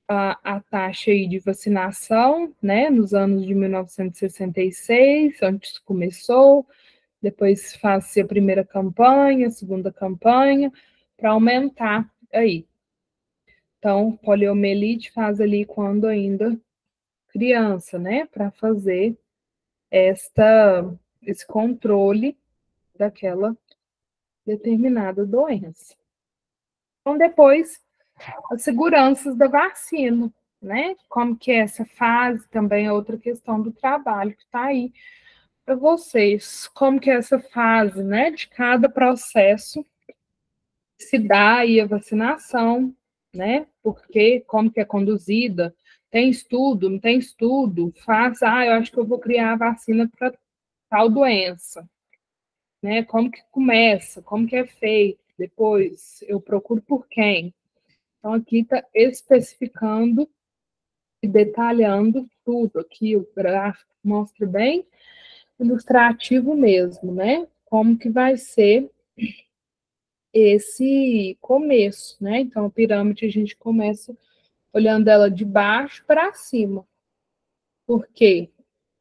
a taxa aí de vacinação, né, nos anos de 1966, antes começou, depois faz-se a primeira campanha, a segunda campanha, para aumentar aí. Então, poliomielite faz ali quando ainda criança, né, para fazer esse controle daquela determinada doença. Então, depois, as seguranças da vacina, né? Como que é essa fase também é outra questão do trabalho que está aí para vocês. Como que é essa fase, né? De cada processo se dá aí a vacinação, né? Porque como que é conduzida? Tem estudo, não tem estudo? Eu acho que eu vou criar a vacina para tal doença. né? Como que começa, como que é feito, depois eu procuro por quem. Então, aqui está especificando e detalhando tudo. Aqui o gráfico mostra bem ilustrativo mesmo, né? Como que vai ser esse começo, né? Então, a pirâmide a gente começa olhando ela de baixo para cima. Porque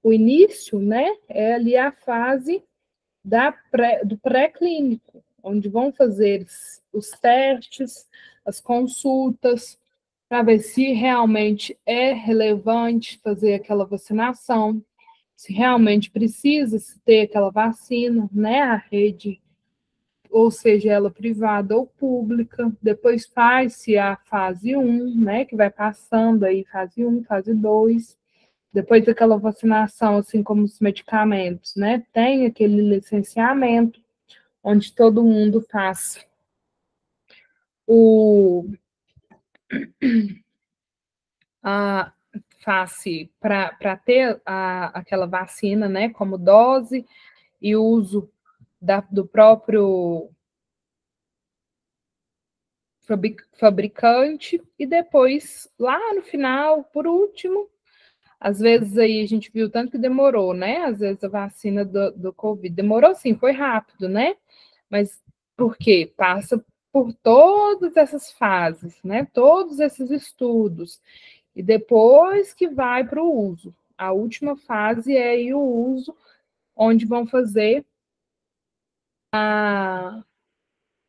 o início, né, é ali a fase do pré-clínico, onde vão fazer os testes, as consultas, para ver se realmente é relevante fazer aquela vacinação, se realmente precisa se ter aquela vacina, né, a rede, ou seja, ela privada ou pública. Depois faz-se a fase 1, né, que vai passando aí fase 1, fase 2. Depois daquela vacinação, assim como os medicamentos, né, tem aquele licenciamento, onde todo mundo faz a face para ter aquela vacina, né, como dose e uso do próprio fabricante, e depois, lá no final, por último, às vezes aí a gente viu tanto que demorou, né? Às vezes a vacina do Covid demorou sim, foi rápido, né? Mas por quê? Passa por todas essas fases, né? Todos esses estudos. E depois que vai para o uso. A última fase é aí o uso, onde vão fazer a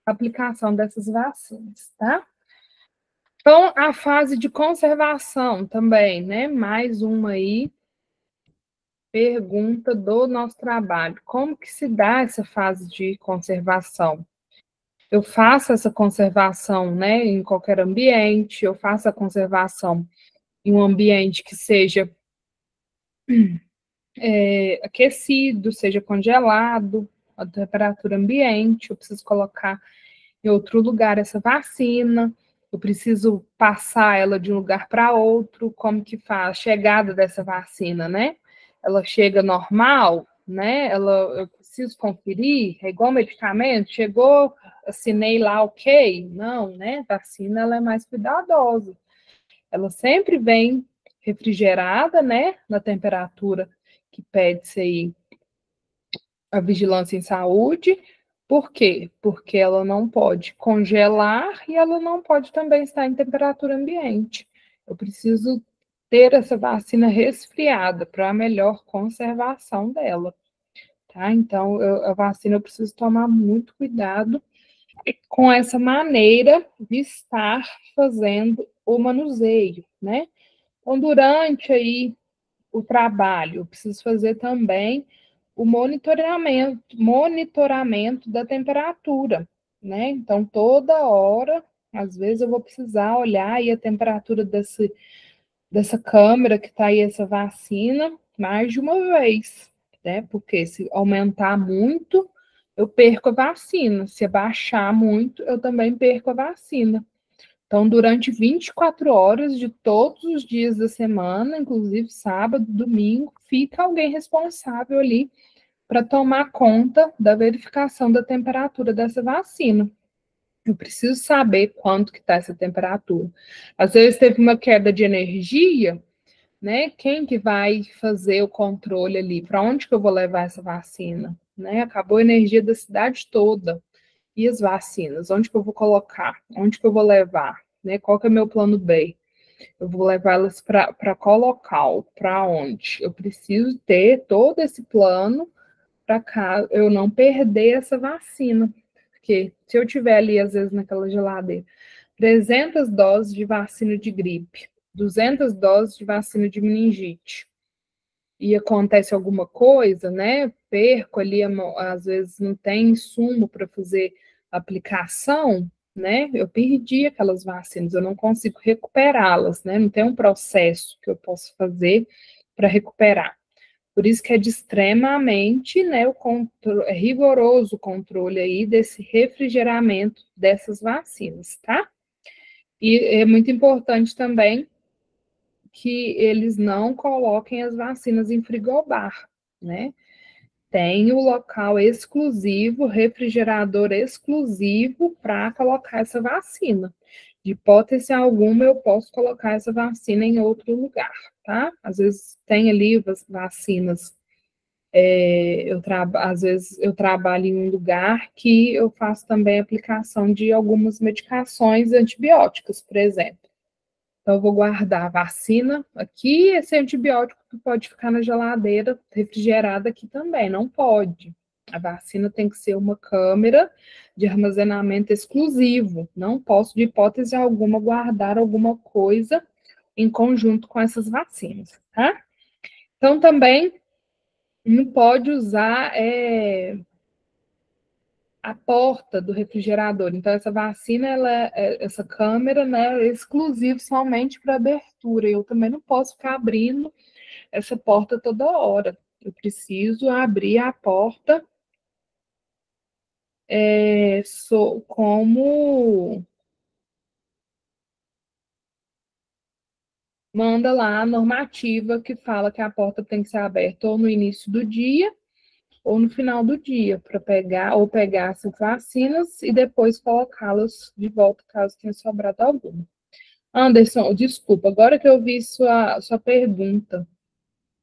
aplicação dessas vacinas, tá? Então, a fase de conservação também, né? Mais uma aí, pergunta do nosso trabalho. Como que se dá essa fase de conservação? Eu faço essa conservação, né, em qualquer ambiente, eu faço a conservação em um ambiente que seja aquecido, seja congelado, a temperatura ambiente, eu preciso colocar em outro lugar essa vacina, eu preciso passar ela de um lugar para outro, como que faz a chegada dessa vacina, né? Ela chega normal, né? Eu preciso conferir, é igual medicamento, chegou, assinei lá, ok? Não, né? Vacina, ela é mais cuidadosa. Ela sempre vem refrigerada, né? Na temperatura que pede-se aí a vigilância em saúde. Por quê? Porque ela não pode congelar e ela não pode também estar em temperatura ambiente. Eu preciso ter essa vacina resfriada para a melhor conservação dela, tá? Então, a vacina eu preciso tomar muito cuidado com essa maneira de estar fazendo o manuseio, né? Então, durante aí o trabalho, eu preciso fazer também o monitoramento da temperatura, né? Então, toda hora, às vezes eu vou precisar olhar aí a temperatura dessa câmera que está aí, essa vacina, mais de uma vez, né? Porque se aumentar muito, eu perco a vacina. Se abaixar muito, eu também perco a vacina. Então, durante 24 horas de todos os dias da semana, inclusive sábado, domingo, fica alguém responsável ali para tomar conta da verificação da temperatura dessa vacina. Eu preciso saber quanto que está essa temperatura. Às vezes teve uma queda de energia, né? Quem que vai fazer o controle ali? Para onde que eu vou levar essa vacina? Né? Acabou a energia da cidade toda. E as vacinas? Onde que eu vou colocar? Onde que eu vou levar? Né? Qual que é o meu plano B? Eu vou levá-las para qual local? Para onde? Eu preciso ter todo esse plano para eu não perder essa vacina. Porque se eu tiver ali, às vezes, naquela geladeira, 300 doses de vacina de gripe, 200 doses de vacina de meningite, e acontece alguma coisa, né? Perco ali, às vezes não tem insumo para fazer aplicação, né? Eu perdi aquelas vacinas, eu não consigo recuperá-las, né? Não tem um processo que eu possa fazer para recuperar. Por isso que é de extremamente, né, é rigoroso o controle aí desse refrigeramento dessas vacinas, tá? E é muito importante também que eles não coloquem as vacinas em frigobar, né? tem o local exclusivo, refrigerador exclusivo para colocar essa vacina. De hipótese alguma, eu posso colocar essa vacina em outro lugar, tá? Às vezes tem ali vacinas, às vezes eu trabalho em um lugar que eu faço também aplicação de algumas medicações antibióticas, por exemplo. Então, eu vou guardar a vacina aqui, esse antibiótico que pode ficar na geladeira refrigerada aqui também, não pode. A vacina tem que ser uma câmara de armazenamento exclusivo. Não posso, de hipótese alguma, guardar alguma coisa em conjunto com essas vacinas, tá? Então, também não pode usar a porta do refrigerador. Então, essa vacina, essa câmera, né, é exclusiva somente para abertura. Eu também não posso ficar abrindo essa porta toda hora. Eu preciso abrir a porta como manda lá a normativa que fala que a porta tem que ser aberta ou no início do dia ou no final do dia, para pegar essas vacinas e depois colocá-las de volta, caso tenha sobrado alguma. Anderson, desculpa, agora que eu vi sua pergunta,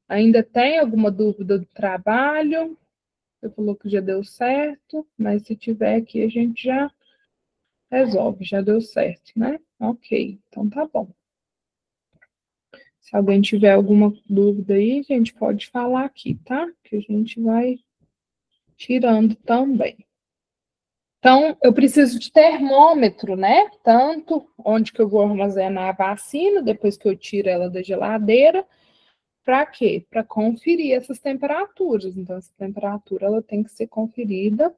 ainda tem alguma dúvida do trabalho? Você falou que já deu certo, mas se tiver aqui, a gente já resolve, já deu certo, né? Ok, então tá bom. Se alguém tiver alguma dúvida aí, a gente pode falar aqui, tá? Que a gente vai tirando também. Então, eu preciso de termômetro, né? Tanto onde que eu vou armazenar a vacina, depois que eu tiro ela da geladeira. Para quê? Para conferir essas temperaturas. Então, essa temperatura ela tem que ser conferida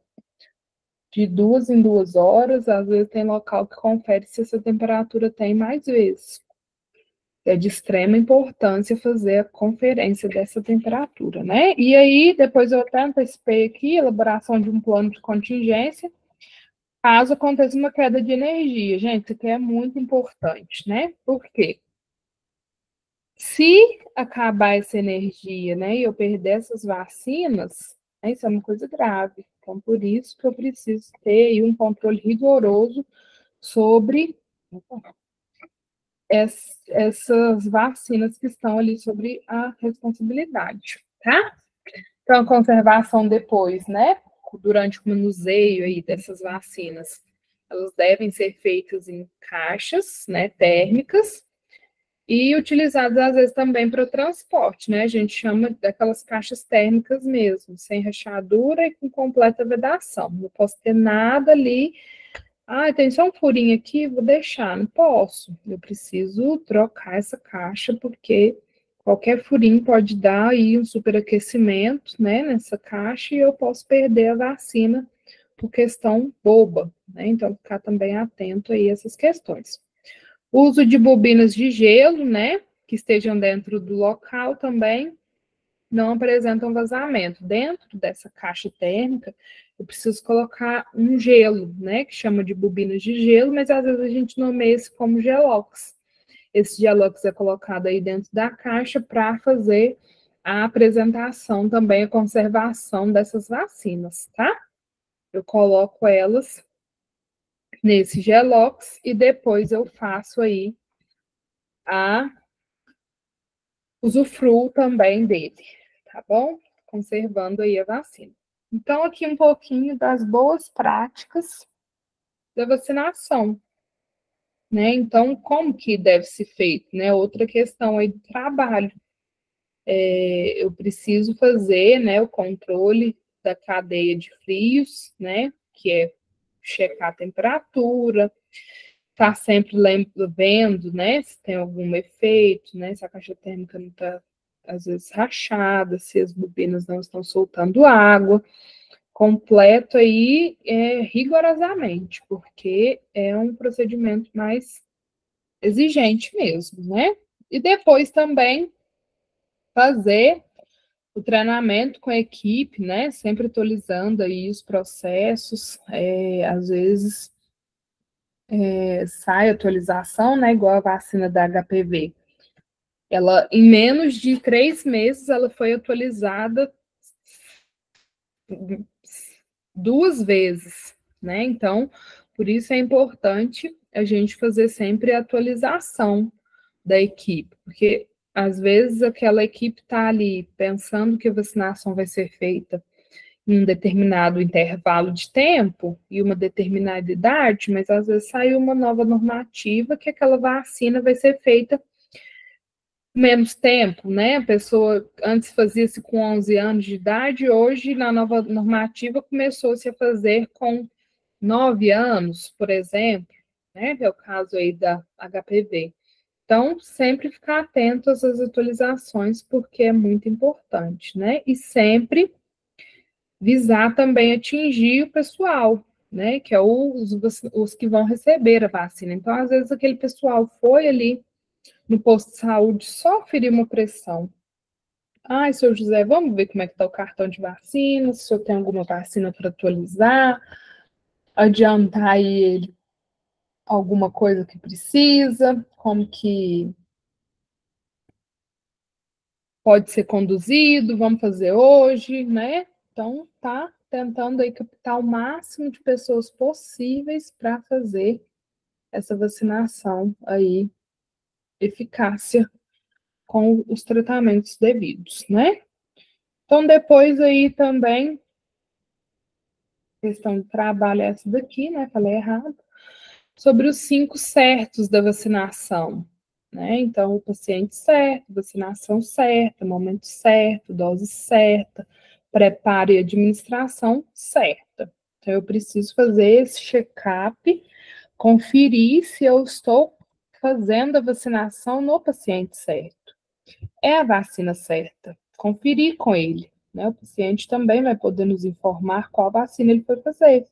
de 2 em 2 horas. Às vezes tem local que confere se essa temperatura tem mais vezes. É de extrema importância fazer a conferência dessa temperatura, né? E aí, depois eu até antecipei aqui, elaboração de um plano de contingência, caso aconteça uma queda de energia. Gente, isso aqui é muito importante, né? Por quê? Se acabar essa energia, né, e eu perder essas vacinas, né, isso é uma coisa grave. Então, por isso que eu preciso ter aí um controle rigoroso sobre essas vacinas que estão ali sobre a responsabilidade, tá? Então, a conservação depois, né, durante o manuseio aí dessas vacinas, elas devem ser feitas em caixas, né, térmicas, e utilizadas, às vezes, também para o transporte, né? A gente chama daquelas caixas térmicas mesmo, sem rachadura e com completa vedação. Não posso ter nada ali. Ah, tem só um furinho aqui, vou deixar. Não posso. Eu preciso trocar essa caixa, porque qualquer furinho pode dar aí um superaquecimento, né, nessa caixa, e eu posso perder a vacina por questão boba, né? Então, ficar também atento aí a essas questões. Uso de bobinas de gelo, né, que estejam dentro do local também, não apresentam vazamento. Dentro dessa caixa térmica, eu preciso colocar um gelo, né, que chama de bobinas de gelo, mas às vezes a gente nomeia isso como gelox. Esse gelox é colocado aí dentro da caixa para fazer a apresentação também, a conservação dessas vacinas, tá? Eu coloco elas nesse gelox e depois eu faço aí a usufruo também dele, tá bom? Conservando aí a vacina. Então, aqui um pouquinho das boas práticas da vacinação, né? Então, como que deve ser feito, né? Outra questão aí do trabalho. Eu preciso fazer, né, o controle da cadeia de frios, né? Que é checar a temperatura, tá sempre vendo, né, se tem algum efeito, né, se a caixa térmica não está, às vezes, rachada, se as bobinas não estão soltando água, completo aí rigorosamente, porque é um procedimento mais exigente mesmo, né? E depois também fazer o treinamento com a equipe, né, sempre atualizando aí os processos, às vezes sai atualização, né, igual a vacina da HPV. Ela, em menos de 3 meses, ela foi atualizada 2 vezes, né? Então, por isso é importante a gente fazer sempre a atualização da equipe, porque às vezes aquela equipe está ali pensando que a vacinação vai ser feita em um determinado intervalo de tempo e uma determinada idade, mas às vezes saiu uma nova normativa que aquela vacina vai ser feita menos tempo, né? A pessoa antes fazia-se com 11 anos de idade, hoje na nova normativa começou-se a fazer com 9 anos, por exemplo, né? Que é o caso aí da HPV. Então, sempre ficar atento às atualizações, porque é muito importante, né? E sempre visar também atingir o pessoal, né? Que é os que vão receber a vacina. Então, às vezes, aquele pessoal foi ali no posto de saúde só ferir uma pressão. Ai, seu José, vamos ver como é que está o cartão de vacina, se o senhor tem alguma vacina para atualizar, adiantar aí ele alguma coisa que precisa, como que pode ser conduzido, vamos fazer hoje, né? Então, tá tentando aí captar o máximo de pessoas possíveis para fazer essa vacinação aí, eficácia com os tratamentos devidos, né? Então, depois aí também, questão de trabalho é essa daqui, né? Falei errado. Sobre os 5 certos da vacinação, né? Então, o paciente certo, vacinação certa, momento certo, dose certa, preparo e administração certa. Então, eu preciso fazer esse check-up, conferir se eu estou fazendo a vacinação no paciente certo. É a vacina certa, conferir com ele, né? O paciente também vai poder nos informar qual vacina ele foi fazer.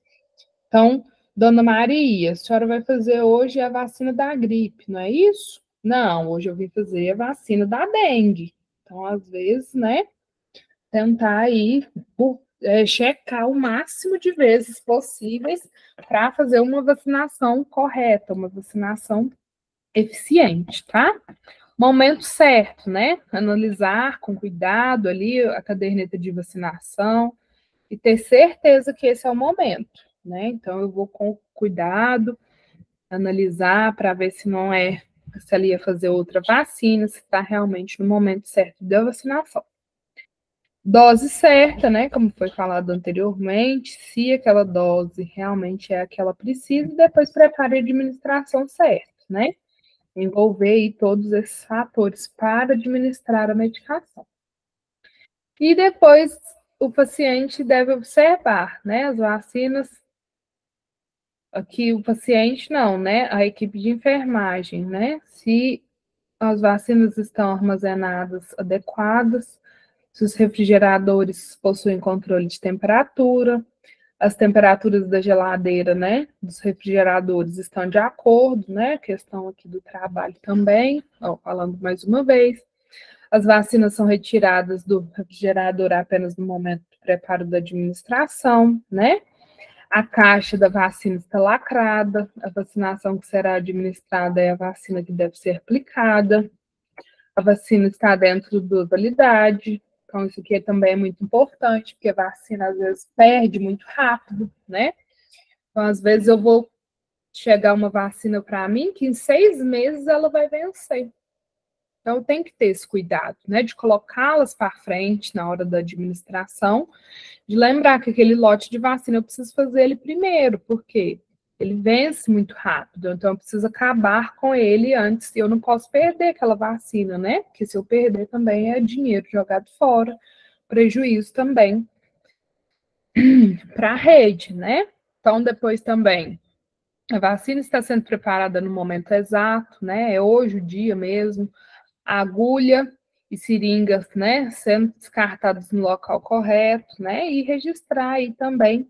Então, dona Maria, a senhora vai fazer hoje a vacina da gripe, não é isso? Não, hoje eu vim fazer a vacina da dengue. Então, às vezes, né, tentar aí checar o máximo de vezes possíveis para fazer uma vacinação correta, uma vacinação eficiente, tá? Momento certo, né? Analisar com cuidado ali a caderneta de vacinação e ter certeza que esse é o momento, né? Então, eu vou com cuidado analisar para ver se não é, se ali ia fazer outra vacina, se está realmente no momento certo da vacinação. Dose certa, né? Como foi falado anteriormente, se aquela dose realmente é a que ela precisa, depois prepare a administração certa, né? Envolver aí todos esses fatores para administrar a medicação. E depois o paciente deve observar, né? As vacinas, aqui o paciente não, né? A equipe de enfermagem, né? Se as vacinas estão armazenadas adequadas, se os refrigeradores possuem controle de temperatura, as temperaturas da geladeira, né, dos refrigeradores estão de acordo, né, questão aqui do trabalho também, falando mais uma vez, as vacinas são retiradas do refrigerador apenas no momento do preparo da administração, né, a caixa da vacina está lacrada, a vacinação que será administrada é a vacina que deve ser aplicada, a vacina está dentro da validade. Então, isso aqui também é muito importante, porque a vacina, às vezes, perde muito rápido, né? Então, às vezes, eu vou chegar uma vacina para mim que em 6 meses ela vai vencer. Então, tem que ter esse cuidado, né? De colocá-las para frente na hora da administração, de lembrar que aquele lote de vacina eu preciso fazer ele primeiro, porque ele vence muito rápido, então eu preciso acabar com ele antes, eu não posso perder aquela vacina, né? Porque se eu perder também é dinheiro jogado fora, prejuízo também para a rede, né? Então, depois também, a vacina está sendo preparada no momento exato, né? É hoje o dia mesmo, a agulha e seringas, né? Sendo descartadas no local correto, né? E registrar aí também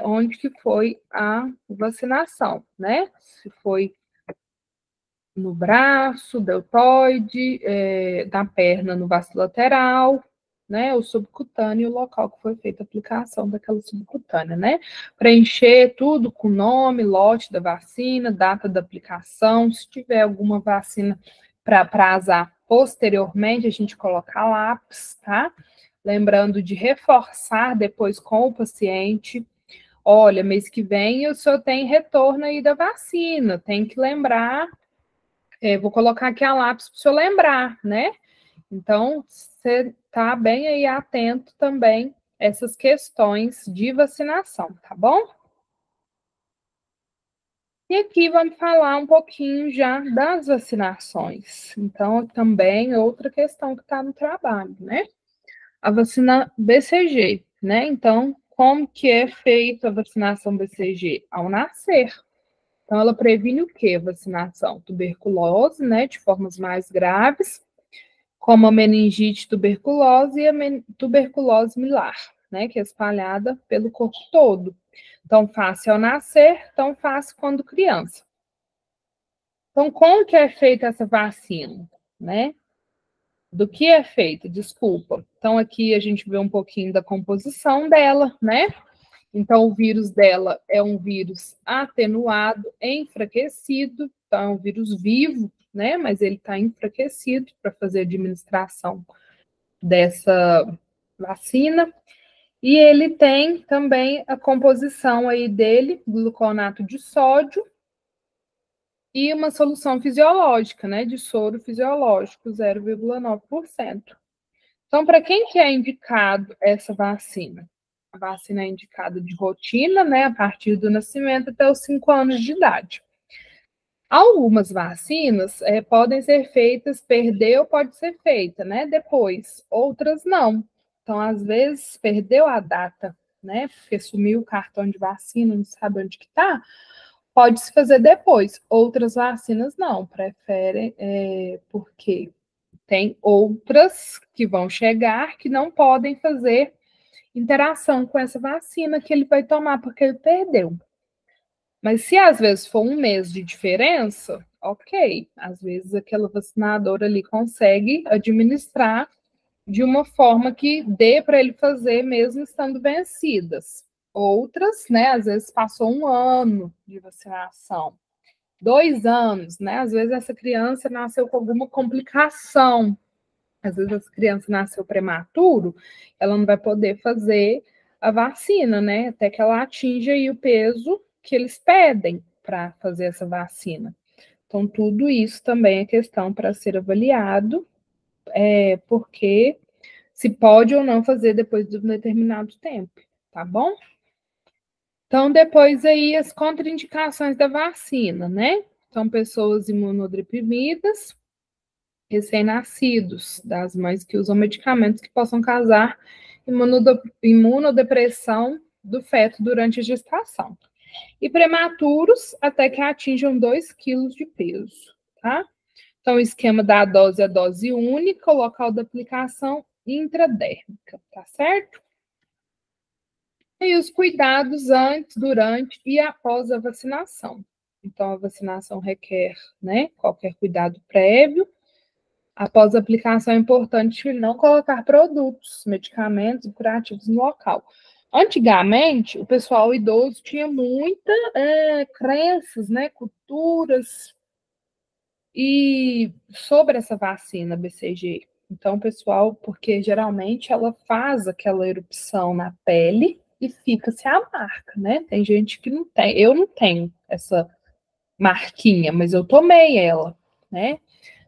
onde que foi a vacinação, né? Se foi no braço, deltoide, da perna no vaso lateral, né? O subcutâneo, o local que foi feita a aplicação daquela subcutânea, né? Preencher tudo com nome, lote da vacina, data da aplicação. Se tiver alguma vacina para prazar posteriormente, a gente coloca lápis, tá? lembrando de reforçar depois com o paciente. Olha, mês que vem o senhor tem retorno aí da vacina, tem que lembrar, vou colocar aqui a lápis para o senhor lembrar, né? Então, você está bem aí atento também a essas questões de vacinação, tá bom? E aqui vamos falar um pouquinho já das vacinações. Então, também outra questão que está no trabalho, né? A vacina BCG, né? Então, como que é feita a vacinação BCG? Ao nascer. Então, ela previne o quê? Vacinação? Tuberculose, né? De formas mais graves, como a meningite tuberculose e a tuberculose milar, né? Que é espalhada pelo corpo todo. Tão fácil ao nascer, tão fácil quando criança. Então, como que é feita essa vacina, né? Do que é feita? Desculpa. Então, aqui a gente vê um pouquinho da composição dela, né? Então, o vírus dela é um vírus atenuado, enfraquecido, então é um vírus vivo, né? Mas ele está enfraquecido para fazer a administração dessa vacina. E ele tem também a composição aí dele, gluconato de sódio, e uma solução fisiológica, né, de soro fisiológico, 0,9%. Então, para quem que é indicado essa vacina? A vacina é indicada de rotina, né, a partir do nascimento até os 5 anos de idade. Algumas vacinas podem ser feitas, perdeu, pode ser feita, né, depois. Outras não. Então, às vezes, perdeu a data, né, porque sumiu o cartão de vacina, não sabe onde que está, pode-se fazer depois. Outras vacinas não, preferem, porque tem outras que vão chegar que não podem fazer interação com essa vacina que ele vai tomar porque ele perdeu. Mas se às vezes for um mês de diferença, ok. Às vezes aquela vacinadora ali consegue administrar de uma forma que dê para ele fazer mesmo estando vencidas. Outras, né, às vezes passou 1 ano de vacinação, 2 anos, né? Às vezes essa criança nasceu com alguma complicação. Às vezes essa criança nasceu prematuro, ela não vai poder fazer a vacina, né? Até que ela atinja aí o peso que eles pedem para fazer essa vacina. Então, tudo isso também é questão para ser avaliado, porque se pode ou não fazer depois de um determinado tempo, tá bom? Então, depois aí as contraindicações da vacina, né? Então, pessoas imunodeprimidas, recém-nascidos, das mães que usam medicamentos que possam causar imunodepressão do feto durante a gestação. E prematuros até que atinjam 2 quilos de peso, tá? Então, o esquema da dose é dose única, o local da aplicação intradérmica, tá certo? E os cuidados antes, durante e após a vacinação. Então, a vacinação requer, né, qualquer cuidado prévio. Após a aplicação, é importante não colocar produtos, medicamentos e curativos no local. Antigamente, o pessoal idoso tinha muita crenças, né, culturas e sobre essa vacina BCG. Então, pessoal, porque geralmente ela faz aquela erupção na pele e fica-se a marca, né? Tem gente que não tem, eu não tenho essa marquinha, mas eu tomei ela, né?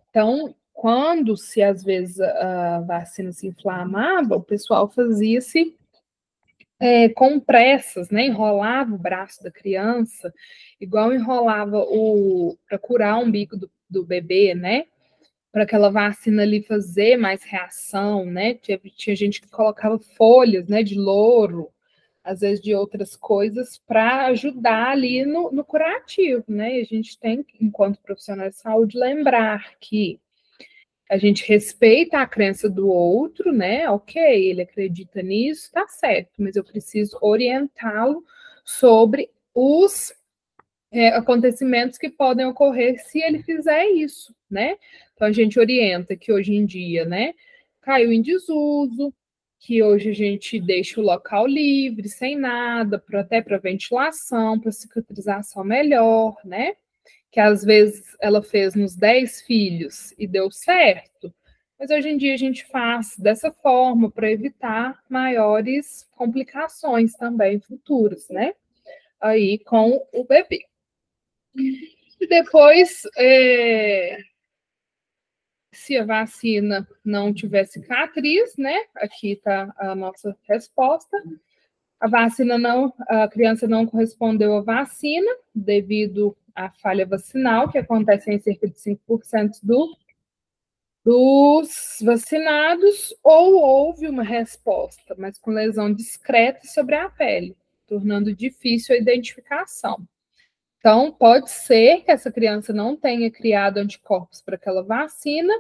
Então, quando se às vezes a vacina se inflamava, o pessoal fazia-se compressas, né? Enrolava o braço da criança, igual enrolava para curar o umbigo do bebê, né? Para aquela vacina ali fazer mais reação, né? Tinha gente que colocava folhas, né, de louro, às vezes de outras coisas, para ajudar ali no curativo, né? E a gente tem, enquanto profissional de saúde, lembrar que a gente respeita a crença do outro, né? Ok, ele acredita nisso, tá certo, mas eu preciso orientá-lo sobre os acontecimentos que podem ocorrer se ele fizer isso, né? Então a gente orienta que hoje em dia, né, caiu em desuso, que hoje a gente deixa o local livre, sem nada, até para ventilação, para cicatrização melhor, né? Que às vezes ela fez nos 10 filhos e deu certo, mas hoje em dia a gente faz dessa forma para evitar maiores complicações também futuras, né? Aí com o bebê. E depois, se a vacina não tiver cicatriz, né? Aqui está a nossa resposta. A criança não correspondeu à vacina devido à falha vacinal, que acontece em cerca de 5% dos vacinados, ou houve uma resposta, mas com lesão discreta sobre a pele, tornando difícil a identificação. Então, pode ser que essa criança não tenha criado anticorpos para aquela vacina,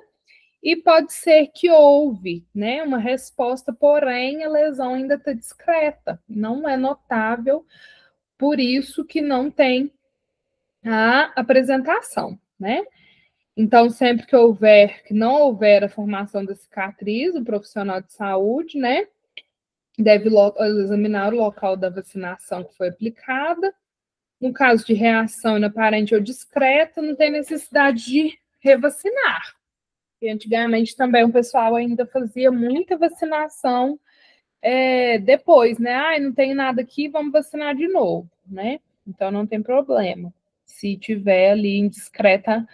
e pode ser que houve, né, uma resposta, porém a lesão ainda está discreta, não é notável, por isso que não tem a apresentação, né? Então, sempre que não houver a formação da cicatriz, o profissional de saúde, né, deve examinar o local da vacinação que foi aplicada. No caso de reação inaparente ou discreta, não tem necessidade de revacinar. E antigamente também o pessoal ainda fazia muita vacinação depois, né? Ah, não tem nada aqui, vamos vacinar de novo, né? Então não tem problema. Se tiver ali indiscreta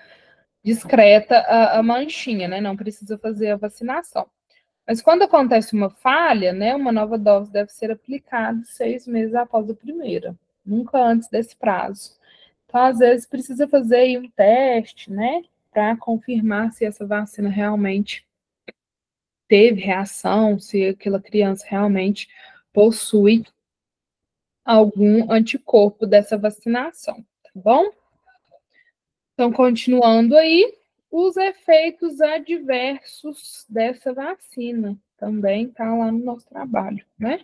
a manchinha, né? Não precisa fazer a vacinação. Mas quando acontece uma falha, né? Uma nova dose deve ser aplicada 6 meses após a primeira, nunca antes desse prazo. Então, às vezes, precisa fazer aí um teste, né? Para confirmar se essa vacina realmente teve reação, se aquela criança realmente possui algum anticorpo dessa vacinação, tá bom? Então, continuando aí, os efeitos adversos dessa vacina também tá lá no nosso trabalho, né?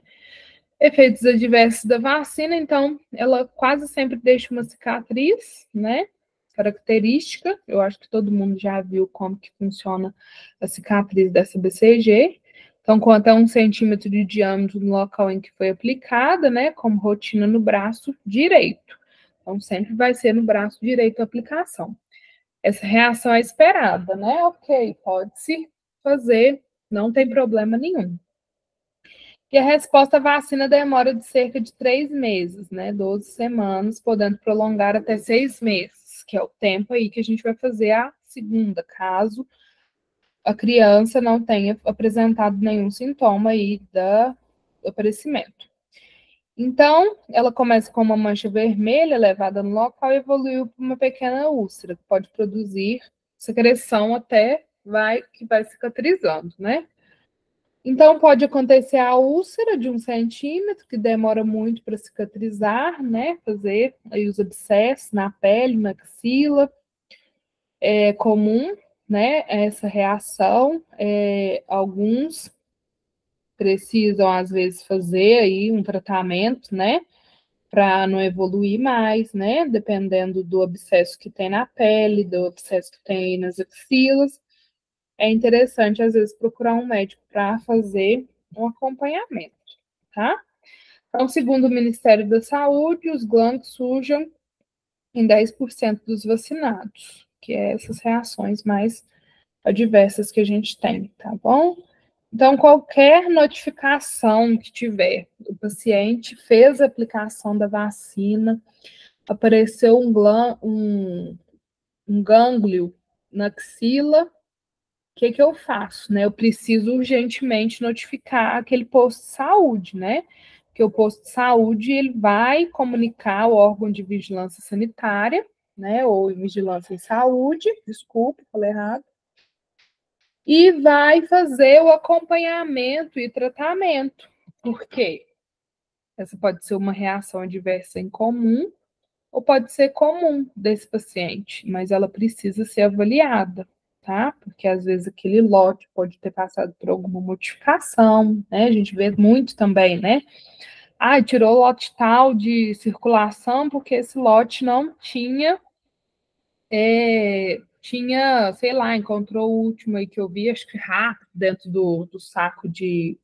Efeitos adversos da vacina, então, ela quase sempre deixa uma cicatriz, né? Característica, eu acho que todo mundo já viu como que funciona a cicatriz dessa BCG. Então, com até 1 centímetro de diâmetro no local em que foi aplicada, né? Como rotina no braço direito. Então, sempre vai ser no braço direito a aplicação. Essa reação é esperada, né? Ok, pode-se fazer, não tem problema nenhum. E a resposta à vacina demora de cerca de 3 meses, né? 12 semanas, podendo prolongar até 6 meses, que é o tempo aí que a gente vai fazer a segunda, caso a criança não tenha apresentado nenhum sintoma aí do aparecimento. Então, ela começa com uma mancha vermelha levada no local e evoluiu para uma pequena úlcera, que pode produzir secreção até que vai cicatrizando, né? Então, pode acontecer a úlcera de 1 centímetro, que demora muito para cicatrizar, né? Fazer aí os abscessos na pele, na axila. É comum, né? Essa reação. Alguns precisam, às vezes, fazer aí um tratamento, né? Para não evoluir mais, né? Dependendo do abscesso que tem na pele, do abscesso que tem aí nas axilas. É interessante, às vezes, procurar um médico para fazer um acompanhamento, tá? Então, segundo o Ministério da Saúde, os glândulos surjam em 10% dos vacinados, que é essas reações mais adversas que a gente tem, tá bom? Então, qualquer notificação que tiver, o paciente fez a aplicação da vacina, apareceu um gânglio na axila, o que eu faço, né? Eu preciso urgentemente notificar aquele posto de saúde, né? Porque o posto de saúde, ele vai comunicar ao órgão de vigilância sanitária, né? Ou vigilância em saúde, desculpa, falei errado, e vai fazer o acompanhamento e tratamento. Por quê? Essa pode ser uma reação adversa incomum, ou pode ser comum desse paciente, mas ela precisa ser avaliada, tá? Porque às vezes aquele lote pode ter passado por alguma modificação, né? A gente vê muito também, né? Ah, tirou o lote tal de circulação porque esse lote não tinha, sei lá, encontrou o último aí que eu vi, acho que rato dentro do saco de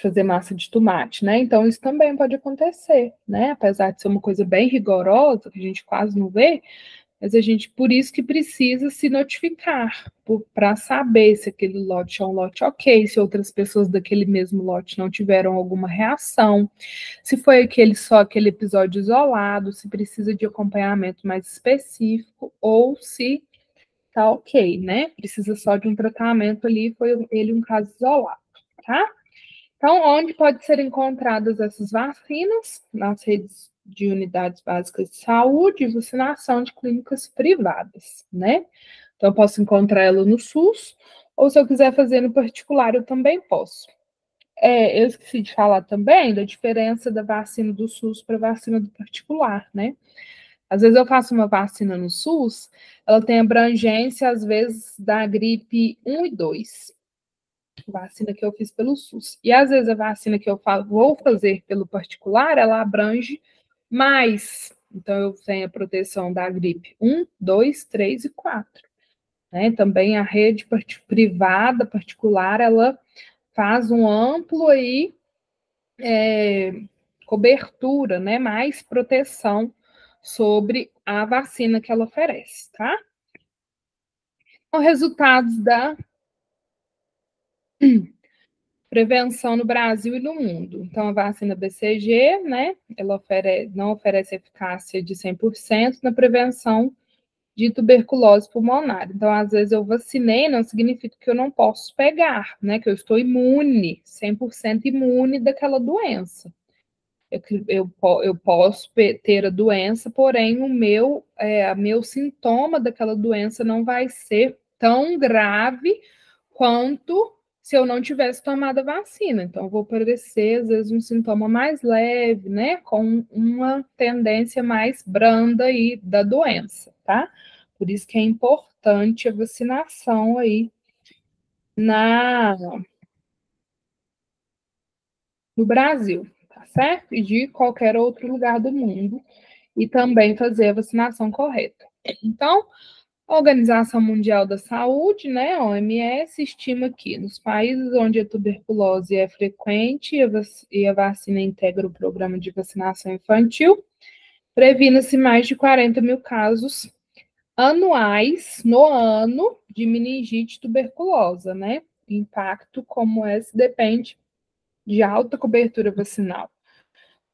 fazer massa de tomate, né? Então, isso também pode acontecer, né? Apesar de ser uma coisa bem rigorosa, que a gente quase não vê, Mas a gente, por isso que precisa se notificar, para saber se aquele lote é um lote ok, se outras pessoas daquele mesmo lote não tiveram alguma reação, se foi só aquele episódio isolado, se precisa de acompanhamento mais específico, ou se tá ok, né? Precisa só de um tratamento ali, foi ele um caso isolado, tá? Então, onde pode ser encontradas essas vacinas? Nas redes de unidades básicas de saúde e vacinação de clínicas privadas, né? Então, eu posso encontrar ela no SUS, ou se eu quiser fazer no particular, eu também posso. Eu esqueci de falar também da diferença da vacina do SUS para a vacina do particular, né? Às vezes eu faço uma vacina no SUS, ela tem abrangência, às vezes, da gripe 1 e 2, vacina que eu fiz pelo SUS. E às vezes a vacina que eu vou fazer pelo particular, ela abrange mais. Então, eu tenho a proteção da gripe 1, 2, 3 e 4. Né? Também a rede privada, particular, ela faz um amplo aí, cobertura, né? Mais proteção sobre a vacina que ela oferece, tá? Então, resultados da prevenção no Brasil e no mundo. Então, a vacina BCG, né, ela não oferece eficácia de 100% na prevenção de tuberculose pulmonar. Então, às vezes eu vacinei, não significa que eu não posso pegar, né, que eu estou imune, 100% imune daquela doença. Eu posso ter a doença, porém o meu sintoma daquela doença não vai ser tão grave quanto se eu não tivesse tomado a vacina. Então, eu vou parecer, às vezes, um sintoma mais leve, né? Com uma tendência mais branda aí da doença, tá? Por isso que é importante a vacinação aí no Brasil, tá certo? E de qualquer outro lugar do mundo. E também fazer a vacinação correta. Então, a Organização Mundial da Saúde, né, a OMS, estima que nos países onde a tuberculose é frequente e a vacina integra o programa de vacinação infantil, previna-se mais de 40 mil casos anuais no ano de meningite tuberculosa, né? Impacto como esse depende de alta cobertura vacinal,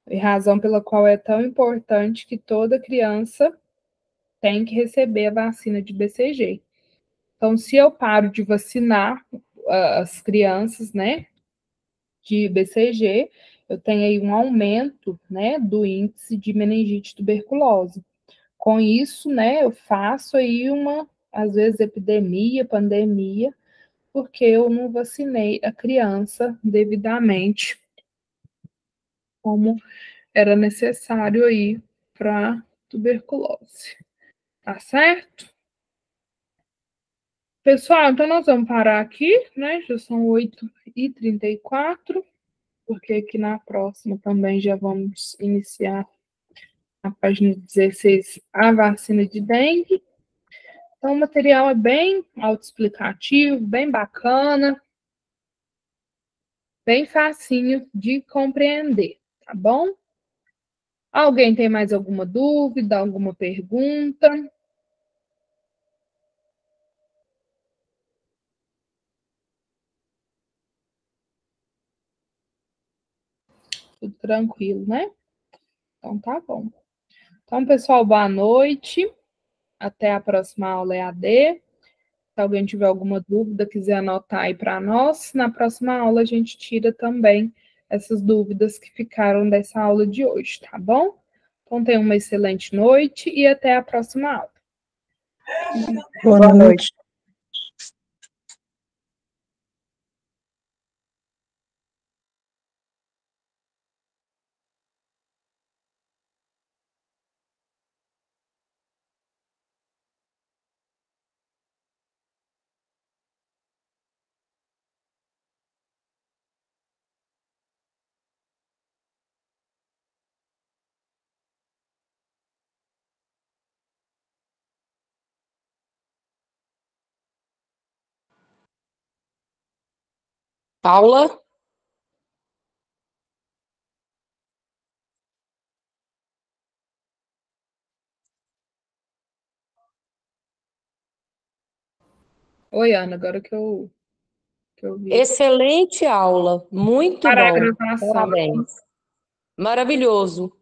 e razão pela qual é tão importante que toda criança tem que receber a vacina de BCG. Então, se eu paro de vacinar as crianças, né, de BCG, eu tenho aí um aumento, né, do índice de meningite tuberculose. Com isso, né, eu faço aí às vezes, epidemia, pandemia, porque eu não vacinei a criança devidamente, como era necessário aí para tuberculose. Tá certo? Pessoal, então nós vamos parar aqui, né? Já são 8h34, porque aqui na próxima também já vamos iniciar a página 16, a vacina de dengue. Então, o material é bem autoexplicativo, bem bacana, bem facinho de compreender, tá bom? Alguém tem mais alguma dúvida, alguma pergunta? Tudo tranquilo, né? Então, tá bom. Então, pessoal, boa noite. Até a próxima aula EAD. Se alguém tiver alguma dúvida, quiser anotar aí para nós, na próxima aula a gente tira também essas dúvidas que ficaram dessa aula de hoje, tá bom? Então, tenha uma excelente noite e até a próxima aula. Boa noite. Paula? Oi, Ana, agora que eu vi. Excelente aula, muito Para a bom. gravação. Parabéns. Maravilhoso.